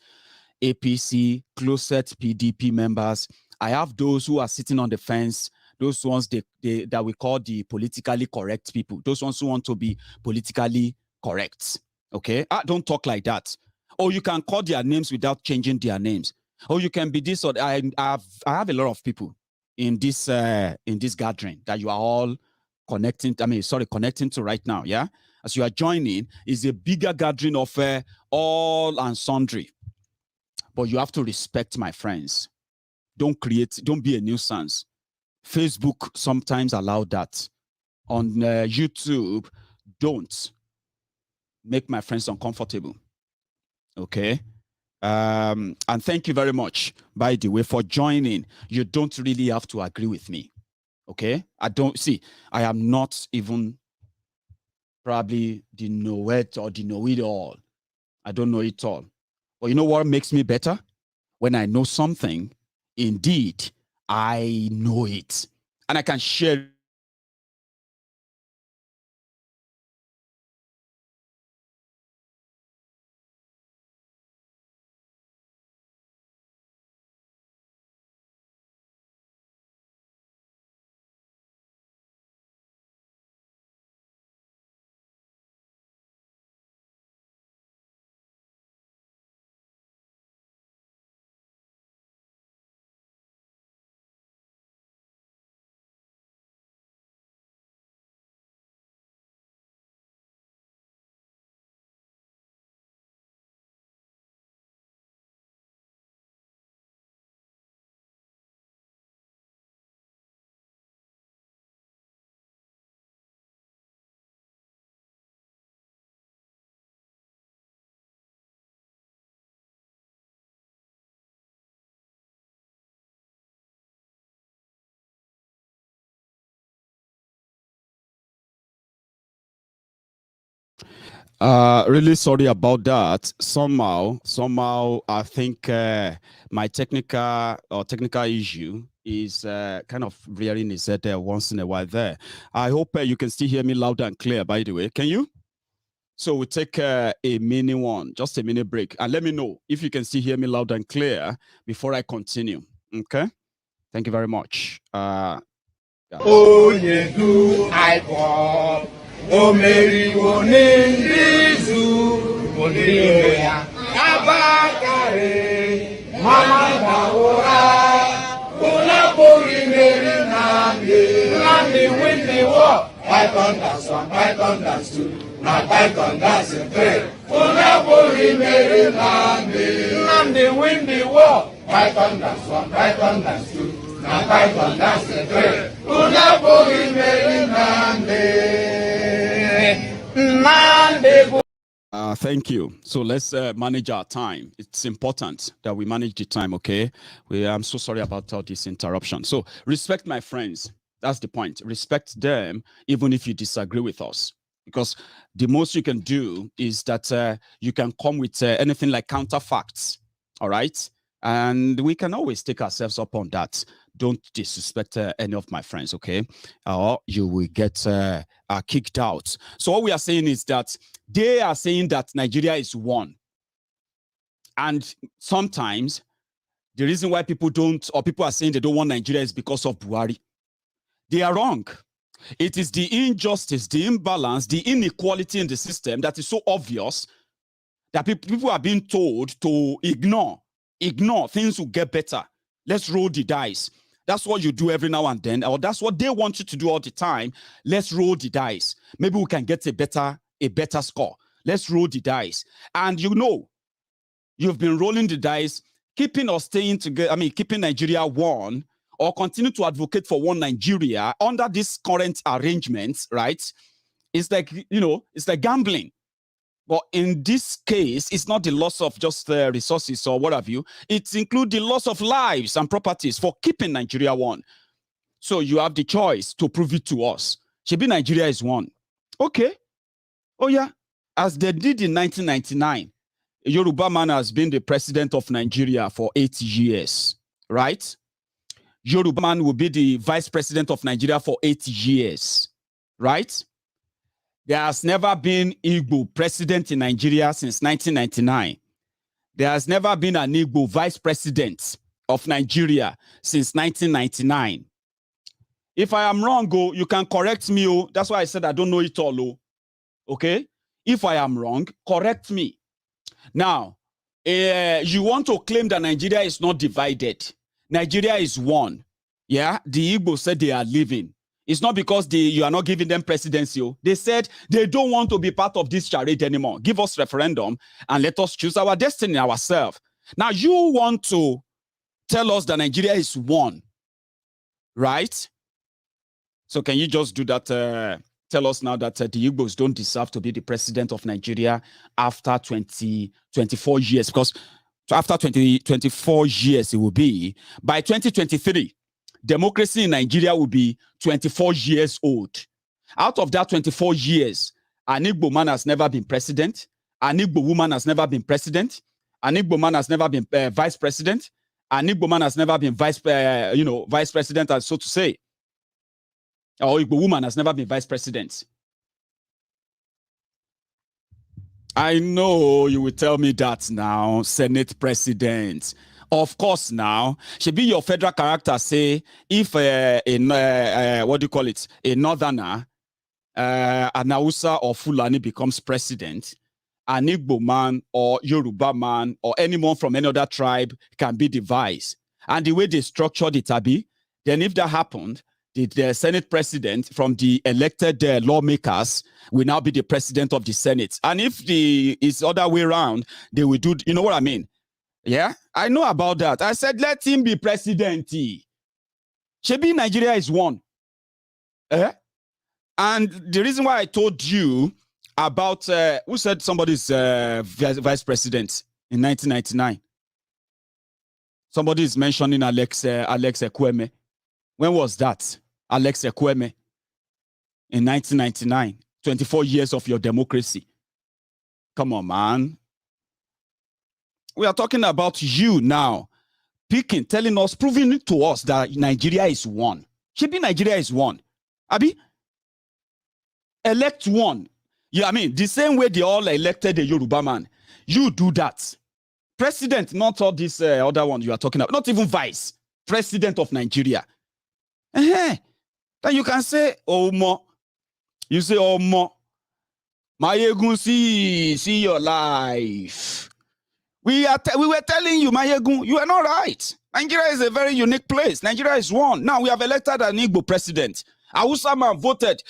APC, closet PDP members. I have those who are sitting on the fence, those ones that we call the politically correct people, those ones who want to be politically correct. Okay, don't talk like that. Or you can call their names without changing their names. Or you can be this or I have a lot of people in this gathering that you are all connecting to right now. Yeah, as you are joining, is a bigger gathering of all and sundry. But you have to respect my friends. Don't be a nuisance. Facebook sometimes allow that. On YouTube, don't make my friends uncomfortable. Okay? And thank you very much, by the way, for joining. You don't really have to agree with me. Okay? I am not even probably the know-it or the know-it-all. I don't know it all. But you know what makes me better? When I know something, indeed, I know it. And I can share really sorry about that. Somehow, I think my technical issue is kind of rearing its head once in a while there. I hope you can still hear me loud and clear, by the way. Can you? So we'll take a just a minute break. And let me know if you can still hear me loud and clear before I continue. Okay? Thank you very much. Omeriwo n'Izu Olire ya Abakare Mama Daora Olabori Meri Nandi win the war Python that's 1, Python that's 2 Now Python that's 3 Olabori Meri Nandi win the war Python that's 1, Python that's 2 Now Python that's 3 Olabori Meri Nandi. Thank you. So let's manage our time. It's important that we manage the time, okay? I'm so sorry about all this interruption. So respect my friends. That's the point. Respect them, even if you disagree with us. Because the most you can do is that you can come with anything like counterfacts, all right? And we can always take ourselves up on that. Don't disrespect any of my friends, okay? Or you will get kicked out. So what we are saying is that they are saying that Nigeria is one. And sometimes the reason why people are saying they don't want Nigeria is because of Buhari. They are wrong. It is the injustice, the imbalance, the inequality in the system that is so obvious that people are being told to ignore. Things will get better. Let's roll the dice. That's what you do every now and then, or that's what they want you to do all the time. Let's roll the dice. Maybe we can get a better score. Let's roll the dice. And you know, You've been rolling the dice, keeping or staying together, keeping Nigeria one, or continue to advocate for one Nigeria under this current arrangements, right? It's like, it's like gambling. But in this case, it's not the loss of just resources or what have you. It includes the loss of lives and properties for keeping Nigeria one. So you have the choice to prove it to us. Shebi Nigeria is one. Okay. Oh yeah. As they did in 1999, a Yoruba man has been the president of Nigeria for 8 years, right? Yoruba man will be the vice president of Nigeria for 8 years, right? There has never been Igbo president in Nigeria since 1999. There has never been an Igbo vice president of Nigeria since 1999. If I am wrong, you can correct me. That's why I said I don't know it all. Okay? If I am wrong, correct me. Now, you want to claim that Nigeria is not divided. Nigeria is one. Yeah? The Igbo said they are leaving. It's not because you are not giving them presidency. They said they don't want to be part of this charade anymore. Give us referendum and let us choose our destiny ourselves. Now, you want to tell us that Nigeria is one, right? So can you just do that? Tell us now that the Igbos don't deserve to be the president of Nigeria after 24 years, because after 24 years it will be. By 2023, democracy in Nigeria will be 24 years old. Out of that 24 years, an Igbo man has never been president. An Igbo woman has never been president. An Igbo man has never been vice president. An Igbo man has never been vice president, as so to say. Or Igbo woman has never been vice president. I know you will tell me that now, Senate president. Of course, now, should be your federal character say if what do you call it, a northerner, an Hausa or Fulani becomes president, an Igbo man or Yoruba man or anyone from any other tribe can be the vice. And the way they structured it, Abi, then if that happened, the Senate president from the elected lawmakers will now be the president of the Senate. And if it's the other way around, they will do, you know what I mean? Yeah, I know about that. I said, let him be president. Shebi Nigeria is one. And the reason why I told you about, who said somebody's vice president in 1999? Somebody is mentioning Alex Ekweme. When was that? Alex Ekweme in 1999. 24 years of your democracy. Come on, man. We are talking about you now, picking, telling us, proving to us that Nigeria is one. Shebi Nigeria is one. Abi, elect one. Yeah, I mean, the same way they all elected a Yoruba man. You do that. President, not all this other one you are talking about, not even vice. President of Nigeria. Then you can say, oh, mo. You say, oh, mo. Maiyegun, see your life. We were telling you, Maiyegun, you are not right. Nigeria is a very unique place. Nigeria is one. Now we have elected an Igbo president. Hausa man voted,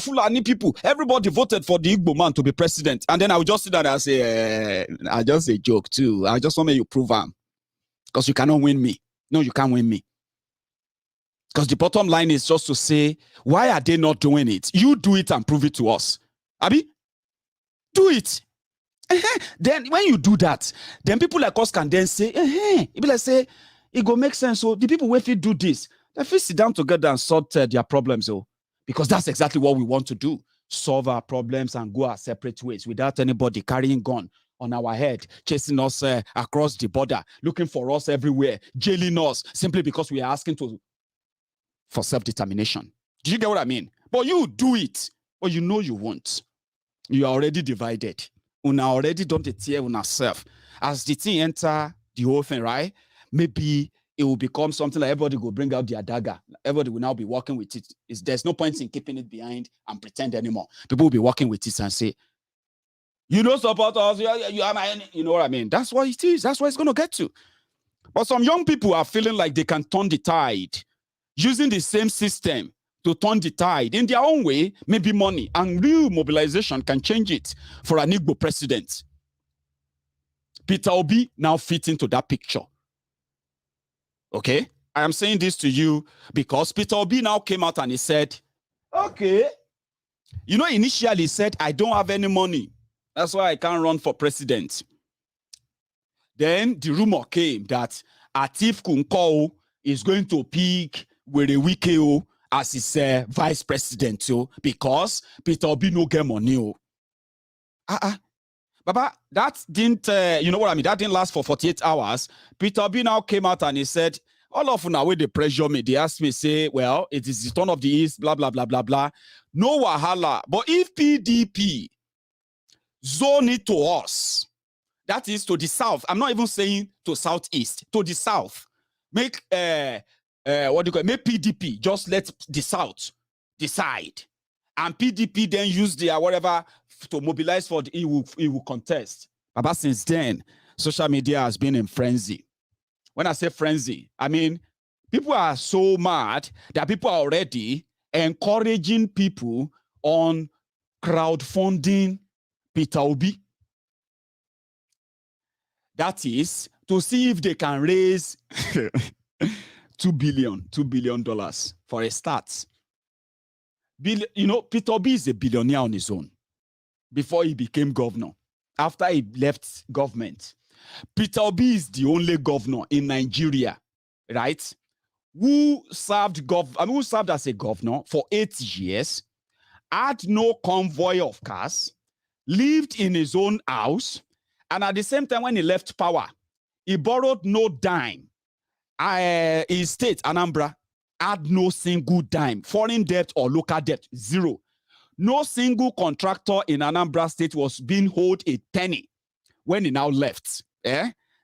Fulani people, everybody voted for the Igbo man to be president. And then I will just sit down and say, I just say joke too. I just want you to prove him. Because you cannot win me. No, you can't win me. Because the bottom line is just to say, why are they not doing it? You do it and prove it to us. Abi, do it. Then when you do that, then people like us can then say, it be like say, it go make sense. So the people who do this, they fit sit down together and sort their problems. Because that's exactly what we want to do. Solve our problems and go our separate ways without anybody carrying gun on our head, chasing us across the border, looking for us everywhere, jailing us simply because we are asking for self-determination. Do you get what I mean? But you do it, but you know you won't. You are already divided. Una already done the tear on ourselves. As the thing enter the whole thing, right? Maybe it will become something like everybody will bring out their dagger. Everybody will now be working with it. There's no point in keeping it behind and pretend anymore. People will be working with it and say, you don't support us, you are my enemy. You know what I mean? That's what it is. That's what it's going to get to. But some young people are feeling like they can turn the tide using the same system to turn the tide in their own way, maybe money and real mobilization can change it for an Igbo president. Peter Obi now fits into that picture. Okay? I am saying this to you because Peter Obi now came out and he said, okay, you know, initially he said, I don't have any money. That's why I can't run for president. Then the rumor came that Atif Kunko is going to pick Werewike as his vice president because Peter Obi no get money. Baba, that didn't, you know what I mean? That didn't last for 48 hours. Peter Obi now came out and he said, all of now when they pressure me, they asked me, say, well, it is the turn of the East, blah, blah, blah, blah, blah. No wahala. But if PDP zone it to us, that is to the south. I'm not even saying to southeast, to the south. Make, what do you call it? Make PDP just let the south decide. And PDP then use their whatever to mobilize for the he will contest. But since then, social media has been in frenzy. When I say frenzy, I mean, people are so mad that people are already encouraging people on crowdfunding Peter Obi. That is to see if they can raise $2 billion for a start. You know, Peter Obi is a billionaire on his own before he became governor. After he left government, Peter Obi is the only governor in Nigeria, right? Who served as a governor for 8 years, had no convoy of cars, lived in his own house, and at the same time, when he left power, he borrowed no dime. His state, Anambra, had no single dime, foreign debt or local debt, zero. No single contractor in Anambra State was being owed a penny when he now left.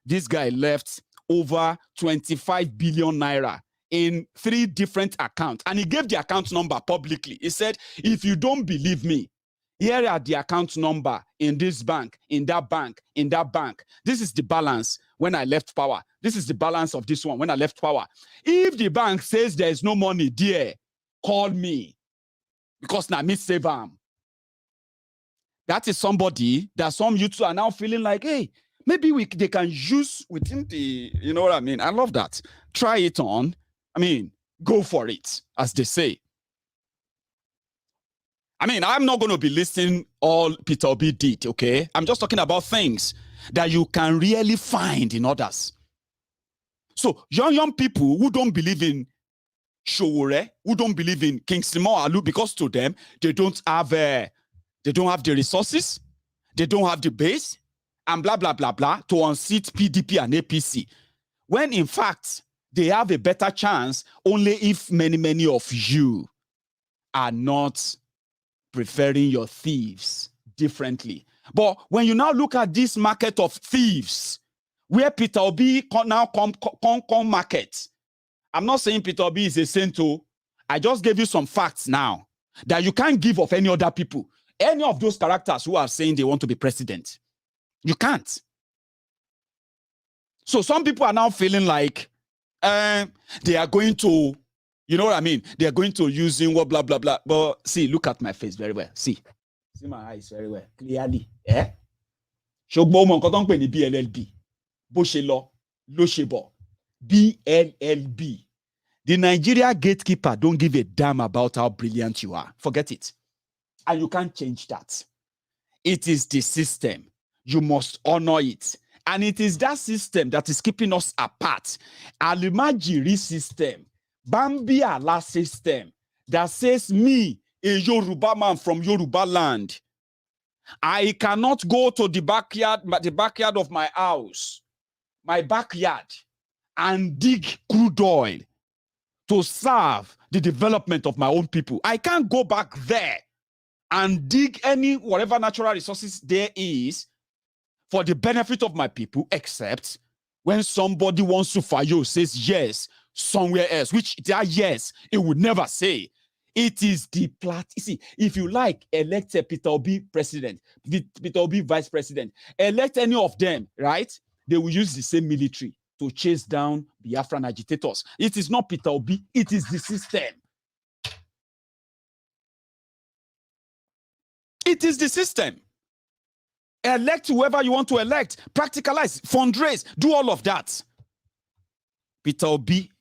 This guy left over 25 billion naira in 3 different accounts. And he gave the account number publicly. He said, if you don't believe me, here are the account number in this bank, in that bank, in that bank. This is the balance when I left power. This is the balance of this one when I left power. If the bank says there is no money there, call me. Because now me save them. That is somebody that some youths are now feeling like, hey, maybe they can use within the, you know what I mean? I love that. Try it on. I mean, go for it, as they say. I mean, I'm not going to be listing all Peter Obi did, okay? I'm just talking about things that you can really find in others. So, young people who don't believe in Showore, who don't believe in King Simon Alu, because to them, they don't have the resources, they don't have the base, and blah, blah, blah, blah, to unseat PDP and APC. When, in fact, they have a better chance only if many of you are not preferring your thieves differently. But when you now look at this market of thieves, where Peter Obi now come market, I'm not saying Peter Obi is a saint. I just gave you some facts now that you can't give of any other people. Any of those characters who are saying they want to be president. You can't. So some people are now feeling like they are going to, you know what I mean? They are going to using what blah, blah, blah. But see, look at my face very well. See my eyes very well. Clearly. Shogbo mo nkan ton pe ni BLLB. Bó ṣe lọ, ló ṣe bọ̀. BLLB. The Nigeria gatekeeper don't give a damn about how brilliant you are. Forget it. And you can't change that. It is the system. You must honor it. And it is that system that is keeping us apart. Alimajiri system, Bambi Allah system, that says me, a Yoruba man from Yoruba land, I cannot go to the backyard of my house, my backyard, and dig crude oil to serve the development of my own people. I can't go back there and dig any whatever natural resources there is for the benefit of my people, except when somebody wants to fire you, says yes somewhere else, which that yes, it would never say. It is the see, if you like, elect Peter Obi president, Peter Obi vice president, elect any of them, right? They will use the same military to chase down Biafran agitators. It is not Peter Obi, it is the system. It is the system. Elect whoever you want to elect. Practicalize, fundraise, do all of that. Peter Obi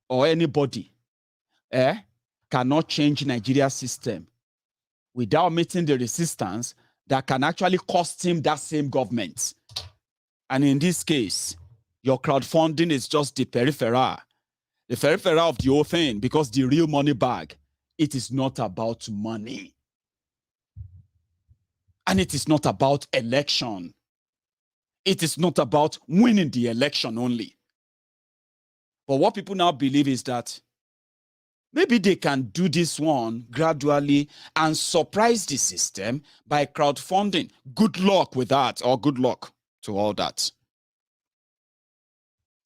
or anybody cannot change Nigeria's system without meeting the resistance that can actually cost him that same government. And in this case, your crowdfunding is just the peripheral of the whole thing, because the real money bag, it is not about money. And it is not about election. It is not about winning the election only. But what people now believe is that maybe they can do this one gradually and surprise the system by crowdfunding. Good luck with that, or good luck to all that.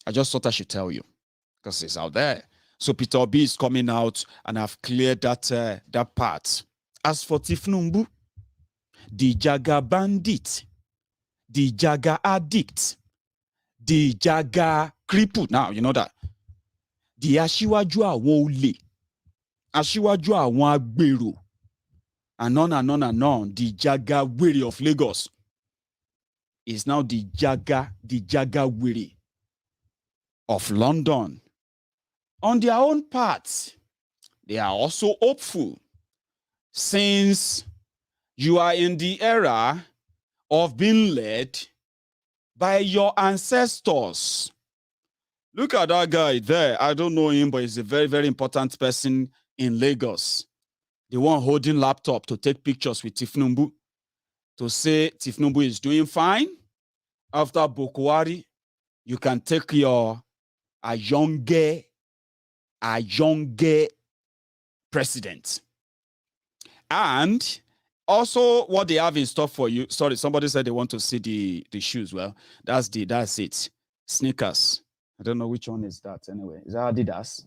I just thought I should tell you, because it's out there. So Peter Obi is coming out, and I've cleared that part. As for Tinubu, the Jaga bandit, the Jaga addict, the Jaga cripple. Now, you know that. The Ashiwaju awon ole, Ashiwaju awon agbero, and on and on and on. The Jaga were of Lagos is now the Jaga were of London. On their own part, they are also hopeful, since you are in the era of being led by your ancestors. Look at that guy there. I don't know him, but he's a very, very important person in Lagos. The one holding laptop to take pictures with Tinubu, to say Tinubu is doing fine. After Buhari, you can take your a younger president. And also what they have in store for you. Sorry, somebody said they want to see the shoes. Well, that's it. Sneakers. I don't know which one is that anyway. Is that Adidas?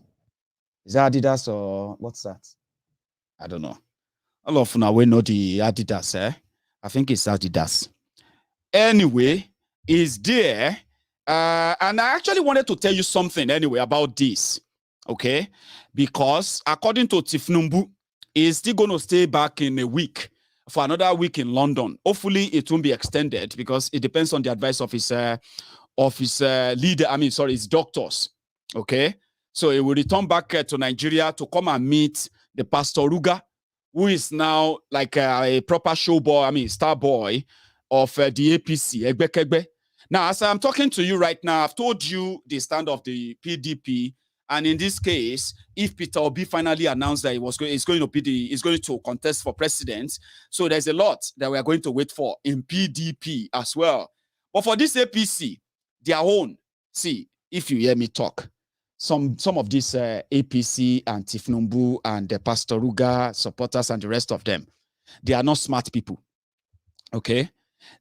Is that Adidas or what's that? I don't know. All of now we know the Adidas, I think it's Adidas. Anyway, is there. And I actually wanted to tell you something anyway about this. Okay? Because according to Tinubu, he's still going to stay back in a week for another week in London. Hopefully, it won't be extended, because it depends on the advice of his leader. His doctors. Okay, so he will return back to Nigeria to come and meet the Pastor Ruga, who is now like a proper show boy, star boy of the APC, Egbekegbe. Now, as I'm talking to you right now, I've told you the stand of the PDP. And in this case, if Peter Obi finally announced that he's going to contest for president, so there's a lot that we are going to wait for in PDP as well. But for this APC, their own, see, if you hear me talk, some of these APC and Tinubu and the Pastor Ruga supporters and the rest of them, they are not smart people. Okay,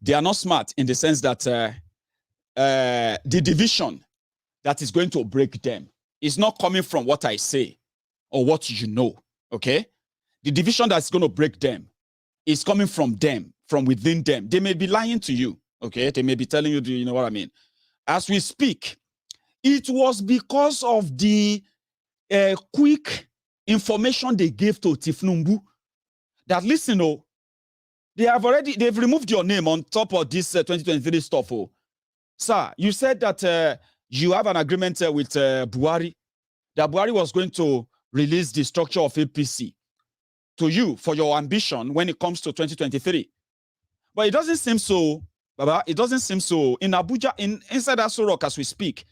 they are not smart in the sense that the division that is going to break them is not coming from what I say or what you know, okay? The division that's going to break them is coming from them, from within them. They may be lying to you, okay? They may be telling you, you know what I mean? As we speak, it was because of the quick information they gave to Tinubu that, listen, they've removed your name on top of this 2023 stuff, Sir, you said that you have an agreement with Buhari, that Buhari was going to release the structure of APC to you for your ambition when it comes to 2023. But it doesn't seem so, Baba. It doesn't seem so. In Abuja, inside Aso Rock as we speak,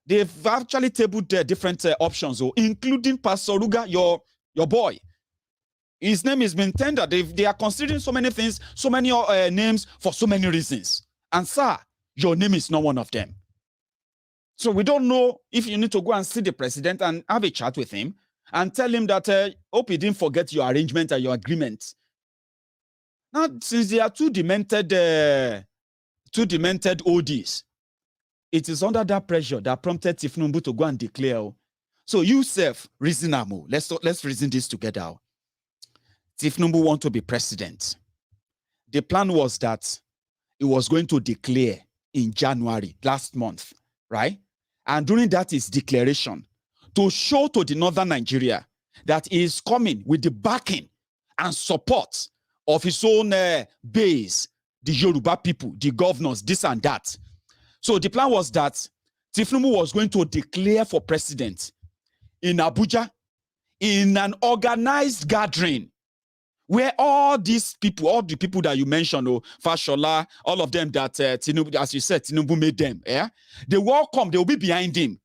they've actually tabled different options, including Pastor Ruga, your boy. His name has been tendered. They are considering so many things, so many names for so many reasons. And sir, your name is not one of them. So we don't know if you need to go and see the president and have a chat with him and tell him that, hope he didn't forget your arrangement and your agreement. Now, since they are two demented ODs, it is under that pressure that prompted Tinubu to go and declare. So you self, reason Amo. Let's reason this together. Tinubu want to be president. The plan was that he was going to declare in January, last month, right? And during that his declaration, to show to the northern Nigeria that he is coming with the backing and support of his own base the Yoruba people, the governors, this and that. So the plan was that Tinubu was going to declare for president in Abuja in an organized gathering where all these people, all the people that you mentioned, Fashola, all of them that Tinubu, as you said, Tinubu made them, yeah, they will all come, they will be behind him,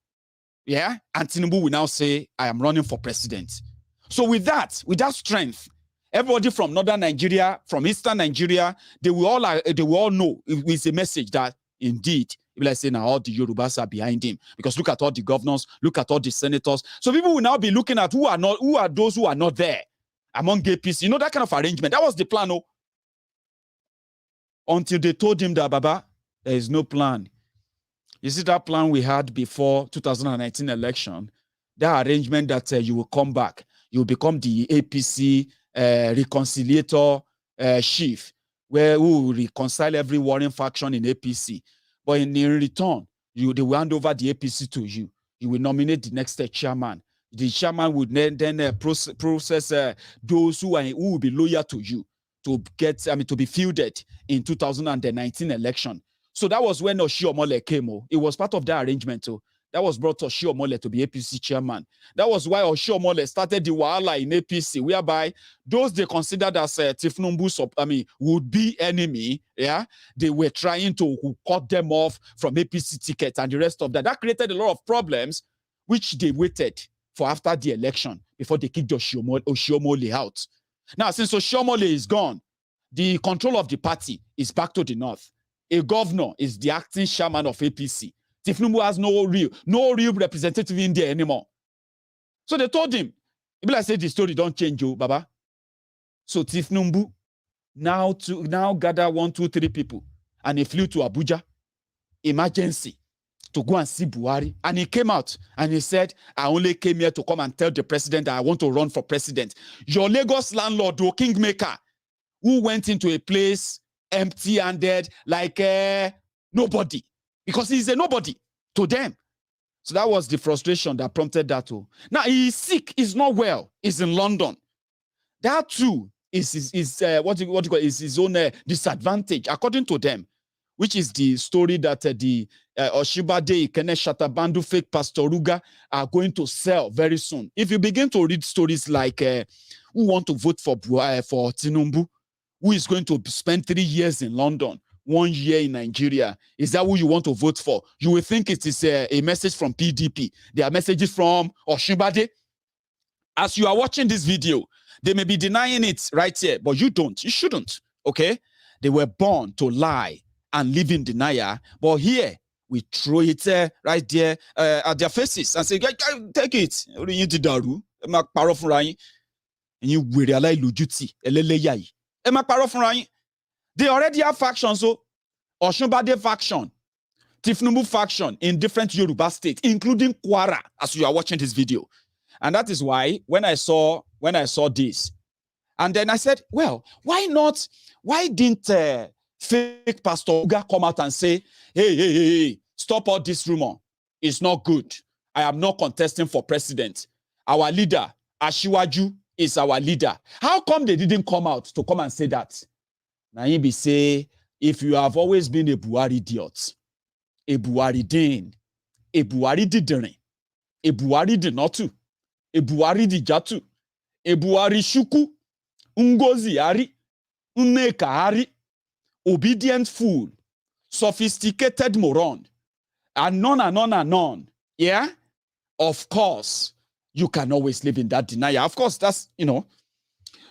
yeah, and Tinubu will now say, I am running for president. So with that strength, everybody from northern Nigeria, from eastern Nigeria, they will all know it's a message that indeed, like saying now all the Yorubas are behind him, because look at all the governors, look at all the senators. So people will now be looking at who are those who are not there among APC. You know, that kind of arrangement. That was the plan, until they told him that, Baba, there is no plan. You see that plan we had before 2019 election, that arrangement that you will come back, you will become the APC reconciliator chief, where we will reconcile every warring faction in APC. But in return, they will hand over the APC to you. You will nominate the next chairman. The chairman would then process those who will be loyal to you to be fielded in 2019 election. So that was when Oshiomhole came. It was part of that arrangement. That was brought Oshiomhole to be APC chairman. That was why Oshiomhole started the wahala in APC, whereby those they considered as Tinubu would be enemy, yeah, they were trying to cut them off from APC tickets and the rest of that. That created a lot of problems, which they waited for after the election before they kicked Oshiomhole out. Now, since Oshiomhole is gone, the control of the party is back to the north. A governor is the acting chairman of APC. Tinubu has no real representative in there anymore. So they told him, I said the story don't change, Baba. So Tinubu now gather 1, 2, 3 people, and he flew to Abuja, emergency, to go and see Buhari. And he came out and he said, I only came here to come and tell the president that I want to run for president. Your Lagos landlord, the kingmaker, who went into a place empty-handed like nobody, because he's a nobody to them. So that was the frustration that prompted that. Now he's sick, he's not well, he's in London. That too is his own disadvantage, according to them, which is the story that the Oshibade Ikene Shatabandu fake Pastor Ruga are going to sell very soon. If you begin to read stories like who want to vote for Tinubu, who is going to spend 3 years in London, 1 year in Nigeria, is that who you want to vote for? You will think it is a message from PDP. There are messages from Oshibade. As you are watching this video, they may be denying it right here, but you don't. You shouldn't, okay? They were born to lie and live in denial, but here we throw it right there at their faces and say, take it. They already have factions, so Oshunbade faction, Tinubu faction in different Yoruba states, including Kwara, as you are watching this video. And that is why when I saw this, and then I said, well, why didn't fake Pastor Uga come out and say, hey, stop all this rumor. It's not good. I am not contesting for president. Our leader, Ashiwaju, is our leader. How come they didn't come out to come and say that? Now he be say, if you have always been a Buhari idiot, a Buhari din, a Buhari didn't, a Buhari did not to, a Buhari dijatu, a Buhari shuku, ungozi ari, uneka ari, obedient fool, sophisticated moron, and on, yeah? Of course, you can always live in that denial. Of course, that's,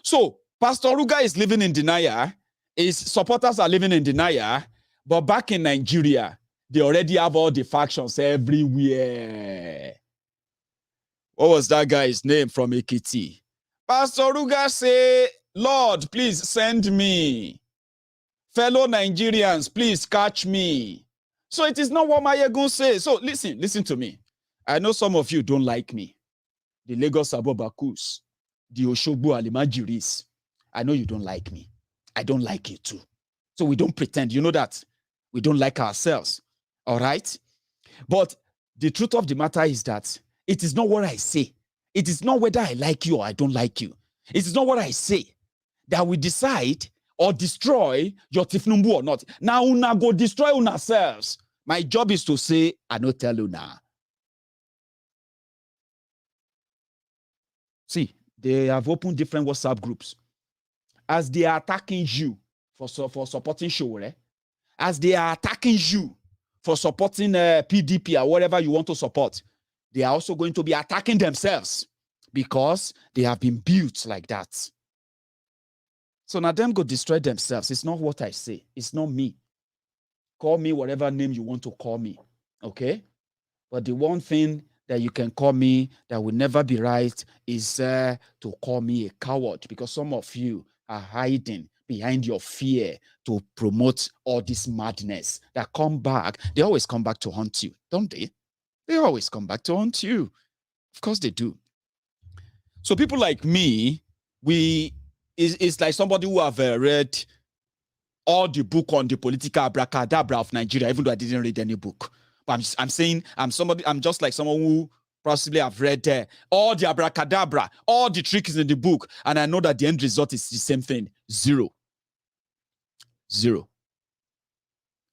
So, Pastor Ruga is living in denial, his supporters are living in denial, but back in Nigeria, they already have all the factions everywhere. What was that guy's name from Ekiti? Pastor Ruga say, Lord, please send me. Fellow Nigerians, please catch me. So it is not what Maiyegun says. So listen to me. I know some of you don't like me. The Lagos Abobakus, the Oshogbo Alimajiris. I know you don't like me. I don't like you too. So we don't pretend. You know that. We don't like ourselves. All right? But the truth of the matter is that it is not what I say. It is not whether I like you or I don't like you. It is not what I say that we decide or destroy your Tifnumbu or not. Now una go destroy una selves. My job is to say, I no tell you now. See, they have opened different WhatsApp groups. As they are attacking you for supporting Showore, as they are attacking you for supporting PDP or whatever you want to support, they are also going to be attacking themselves because they have been built like that. So now them go destroy themselves. It's not what I say. It's not me. Call me whatever name you want to call me, okay? But the one thing that you can call me that will never be right is to call me a coward, because some of you are hiding behind your fear to promote all this madness that come back. They always come back to haunt you, don't they? They always come back to haunt you. Of course they do. So people like me, it's like somebody who have read all the book on the political abracadabra of Nigeria, even though I didn't read any book. But I'm saying I'm just like someone who possibly have read all the abracadabra, all the tricks in the book, and I know that the end result is the same thing: zero.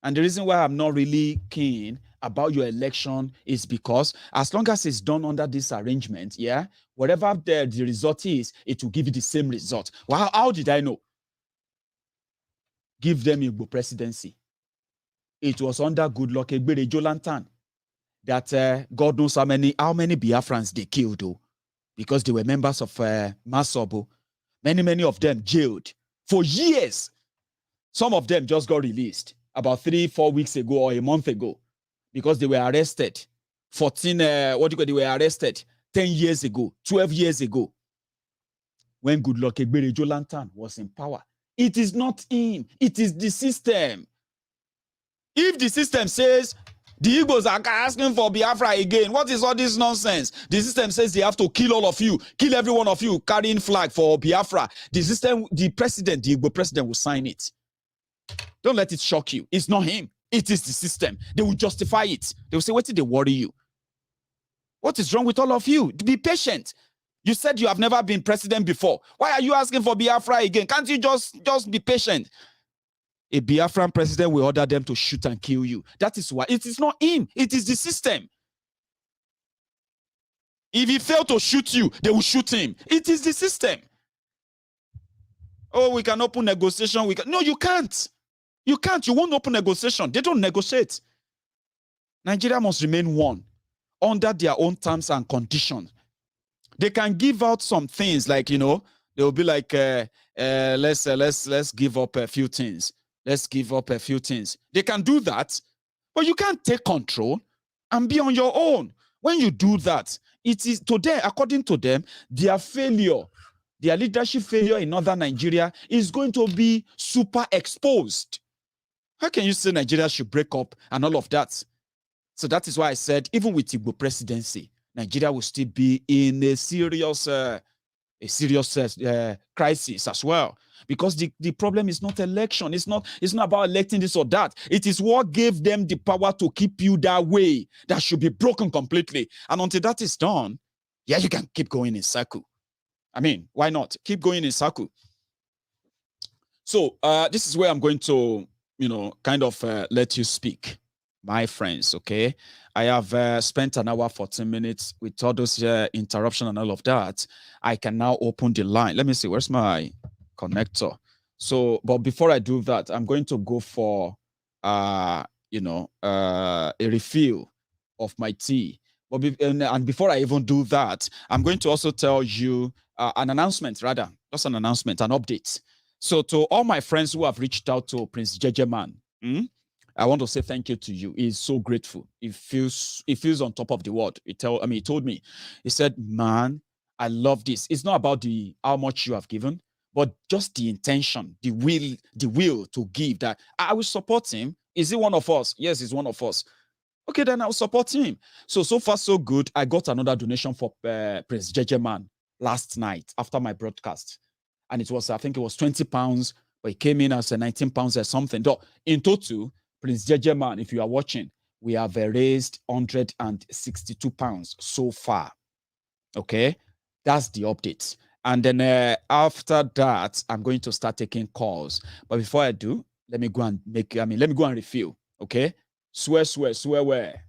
And the reason why I'm not really keen about your election is because as long as it's done under this arrangement, yeah, whatever the result is, it will give you the same result. Well, how did I know? Give them Igbo presidency. It was under Goodluck Egbere Jolantan that God knows how many Biafrans they killed, though, because they were members of Masobo. Many of them jailed for years. Some of them just got released about 3-4 weeks ago or a month ago because they were arrested. They were arrested 10 years ago, 12 years ago, when Goodluck Egbere Jolantan was in power. It is not him. It is the system. If the system says the Igbos are asking for Biafra again, what is all this nonsense? The system says they have to kill all of you, kill every one of you carrying flag for Biafra. The system, the Igbo president will sign it. Don't let it shock you. It's not him. It is the system. They will justify it. They will say, what did they worry you? What is wrong with all of you? Be patient. You said you have never been president before. Why are you asking for Biafra again? Can't you just be patient? A Biafran president will order them to shoot and kill you. That is why. It is not him. It is the system. If he failed to shoot you, they will shoot him. It is the system. Oh, we can open negotiation. No, you can't. You can't. You won't open negotiation. They don't negotiate. Nigeria must remain one under their own terms and conditions. They can give out some things like, they'll be like, let's give up a few things. Let's give up a few things. They can do that, but you can't take control and be on your own. When you do that, it is today, according to them, their failure, their leadership failure in northern Nigeria is going to be super exposed. How can you say Nigeria should break up and all of that? So that is why I said, even with Igbo presidency, Nigeria will still be in a serious crisis as well, because the problem is not election. It's not about electing this or that. It is what gave them the power to keep you that way that should be broken completely. And until that is done, yeah, you can keep going in circle. I mean, why not? Keep going in circle. So this is where I'm going to, kind of let you speak, my friends, okay? I have spent an hour, 14 minutes with all those interruption and all of that. I can now open the line. Let me see, where's my connector? So, but before I do that, I'm going to go for, a refill of my tea. But and before I even do that, I'm going to also tell you an announcement, rather, just an announcement, an update. So to all my friends who have reached out to Prince Jejeman, I want to say thank you to you. He's so grateful. He feels on top of the world. He told me, he said, man, I love this. It's not about how much you have given, but just the intention, the will to give, that I will support him. Is he one of us? Yes, he's one of us. Okay, then I'll support him. So far, so good. I got another donation for Prince Jejeman last night after my broadcast. And it was, I think it was 20 pounds, but it came in as 19 pounds or something. So in total, Prince Jejeman, if you are watching, we have raised 162 pounds so far. Okay, that's the update. And then after that, I'm going to start taking calls. But before I do, let me go and let me go and refill. Okay? Swear where.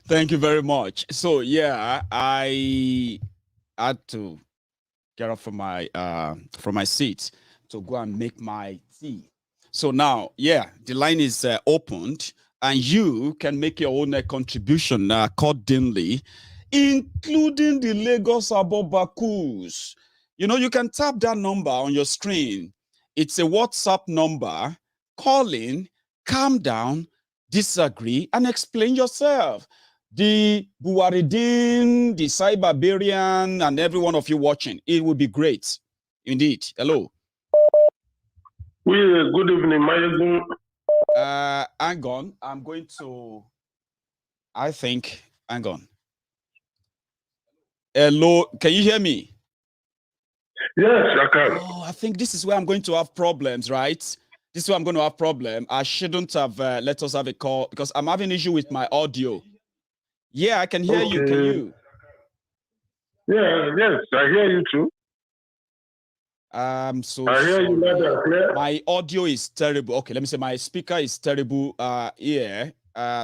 Thank you very much. So yeah, I had to get up from my seat to go and make my tea. So now, yeah, the line is opened, and you can make your own contribution accordingly, including the Lagos Abobakus. You know, you can tap that number on your screen. It's a WhatsApp number. Call in, calm down, disagree, and explain yourself. The Buhari, the Cyberbarian, and every one of you watching, it would be great. Indeed. Hello. Good evening, Maiyegun. Hang on. I'm going to, hang on. Hello, can you hear me? Yes, I can. Oh, I think this is where I'm going to have problems, right? This is where I'm going to have problem. I shouldn't have let us have a call because I'm having issue with my audio. Yeah, I can hear you. Can you? Yeah, yes, I hear you too. I'm so I hear you loud and clear. My audio is terrible. Okay, let me say my speaker is terrible.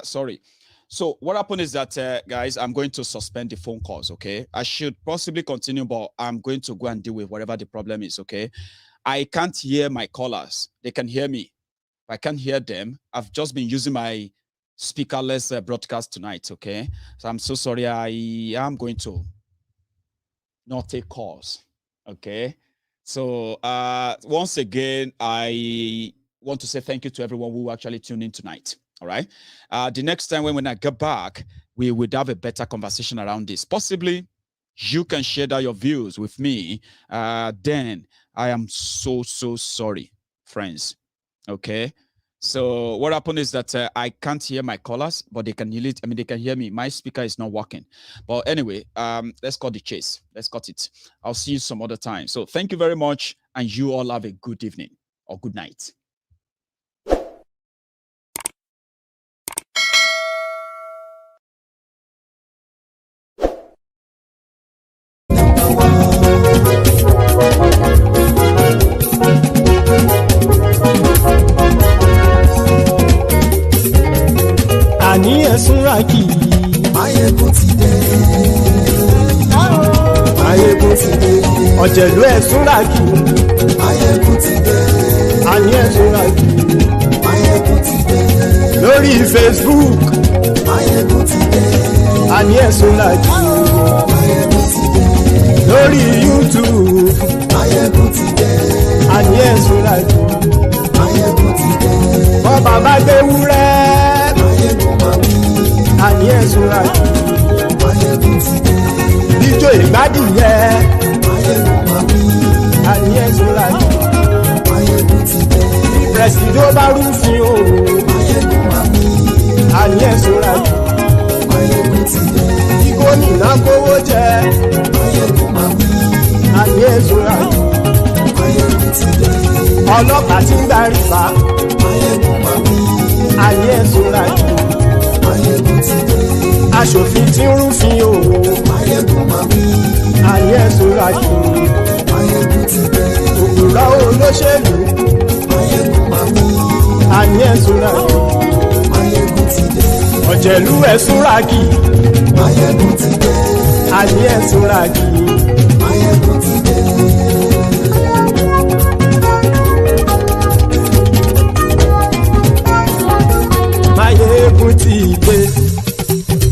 Sorry. So what happened is that, guys, I'm going to suspend the phone calls, okay? I should possibly continue, but I'm going to go and deal with whatever the problem is, okay? I can't hear my callers. They can hear me. I can't hear them. I've just been using my speakerless broadcast tonight, okay? So I'm so sorry. I am going to not take calls, okay? So once again, I want to say thank you to everyone who actually tuned in tonight. All right. The next time when I get back, we would have a better conversation around this. Possibly you can share that your views with me. Then I am so sorry, friends. Okay. So what happened is that I can't hear my callers, but they can hear it. I mean, they can hear me. My speaker is not working. But anyway, let's cut the chase. Let's cut it. I'll see you some other time. So thank you very much. And you all have a good evening or good night. Àní ẹ̀sùn ra kì í Maiyegun ti dé. Maiyegun ti dé. Ọ̀jẹ̀lú ẹ̀ súnra kì. Maiyegun ti dé. Àní ẹ̀ súnra kì. Maiyegun ti dé. Lórí Facebook. Maiyegun ti dé. Àní ẹ̀ súnra kì. Maiyegun ti dé. Lórí YouTube. Maiyegun ti dé. Àní ẹ̀ súnra kì. Maiyegun ti dé. Bọ́ba bá gbé wúrẹ́. Maiyegun máa wí. Àní ẹ̀ súnra kì. Maiyegun ti dé. Ijó ìgbádìyẹ. Maiyegun máa wí. Àní ẹ̀ súnra kì. Maiyegun ti dé. Presido bá rúfin o. Maiyegun máa wí. Àní ẹ̀ súnra kì. Maiyegun ti dé. Gómìnà kówó jẹ. Maiyegun máa wí. Àní ẹ̀ súnra kì. Maiyegun ti dé. Ọlọ́pàá tí ń darí bá. Maiyegun máa wí. Àní ẹ̀ súnra kì. Maiyegun ti dé. Aṣòfin tí ń rúfin o. Maiyegun máa wí. Àní ẹ̀ súnra kì. Maiyegun ti dé. Òpùrọ́ olóṣèlú. Maiyegun máa wí. Àní ẹ̀ súnra kì. Maiyegun ti dé. Ọ̀jẹ̀lú ẹ̀ súnra kì. Maiyegun ti dé. Àní ẹ̀ súnra kì. Maiyegun ti dé. Maiyegun ti dé.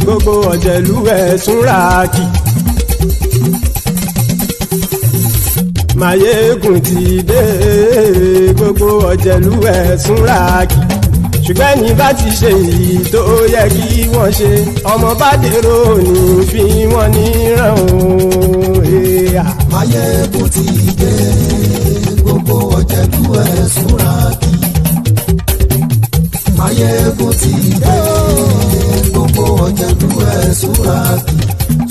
Gbogbo ọ̀jẹ̀lú ẹ̀ súnra kì. Maiyegun ti dé. Gbogbo ọ̀jẹ̀lú ẹ̀ súnra kì. Ṣùgbọ́n ní bá ti ṣe èyí tó yẹ kí wọ́n ṣe, ọmọ bá dèrò ní fi wọ́n níran o. Maiyegun ti dé. Gbogbo ọ̀jẹ̀lú ẹ̀ súnra kì. Maiyegun ti dé. Gbogbo ọ̀jẹ̀lú ẹ̀ súnra kì.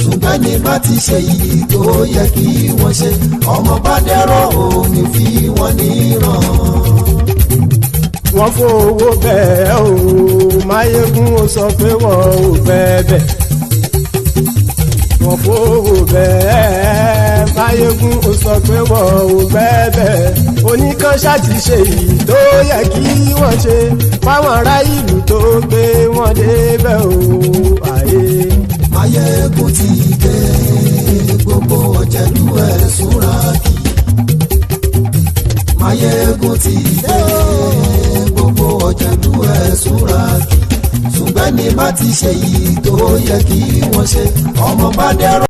Ṣùgbọ́n ní bá ti ṣe èyí tó yẹ kí wọ́n ṣe, ọmọ bá dèrò ní fi wọ́n níran. Wọ́n fowó bẹ́ẹ̀ o, Maiyegun ó sọ pé wọ́n ò fẹ́ bẹ̀. Wọ́n fowó bẹ́ẹ̀, Maiyegun ó sọ pé wọ́n ò fẹ́ bẹ̀. Oníkan ṣáàtì ṣe èyí tó yẹ kí wọ́n ṣe fáwọn ará ìlú tó gbé wọn débẹ̀ o. Maiyegun ti dé. Gbogbo ọ̀jẹ̀lú ẹ̀ súnra kì. Maiyegun ti dé. Gbogbo ọ̀jẹ̀lú ẹ̀ súnra kì. Ṣùgbọ́n ní bá ti ṣe yìí tó yẹ kí wọ́n ṣe, ọmọ bá dẹ́rọ̀.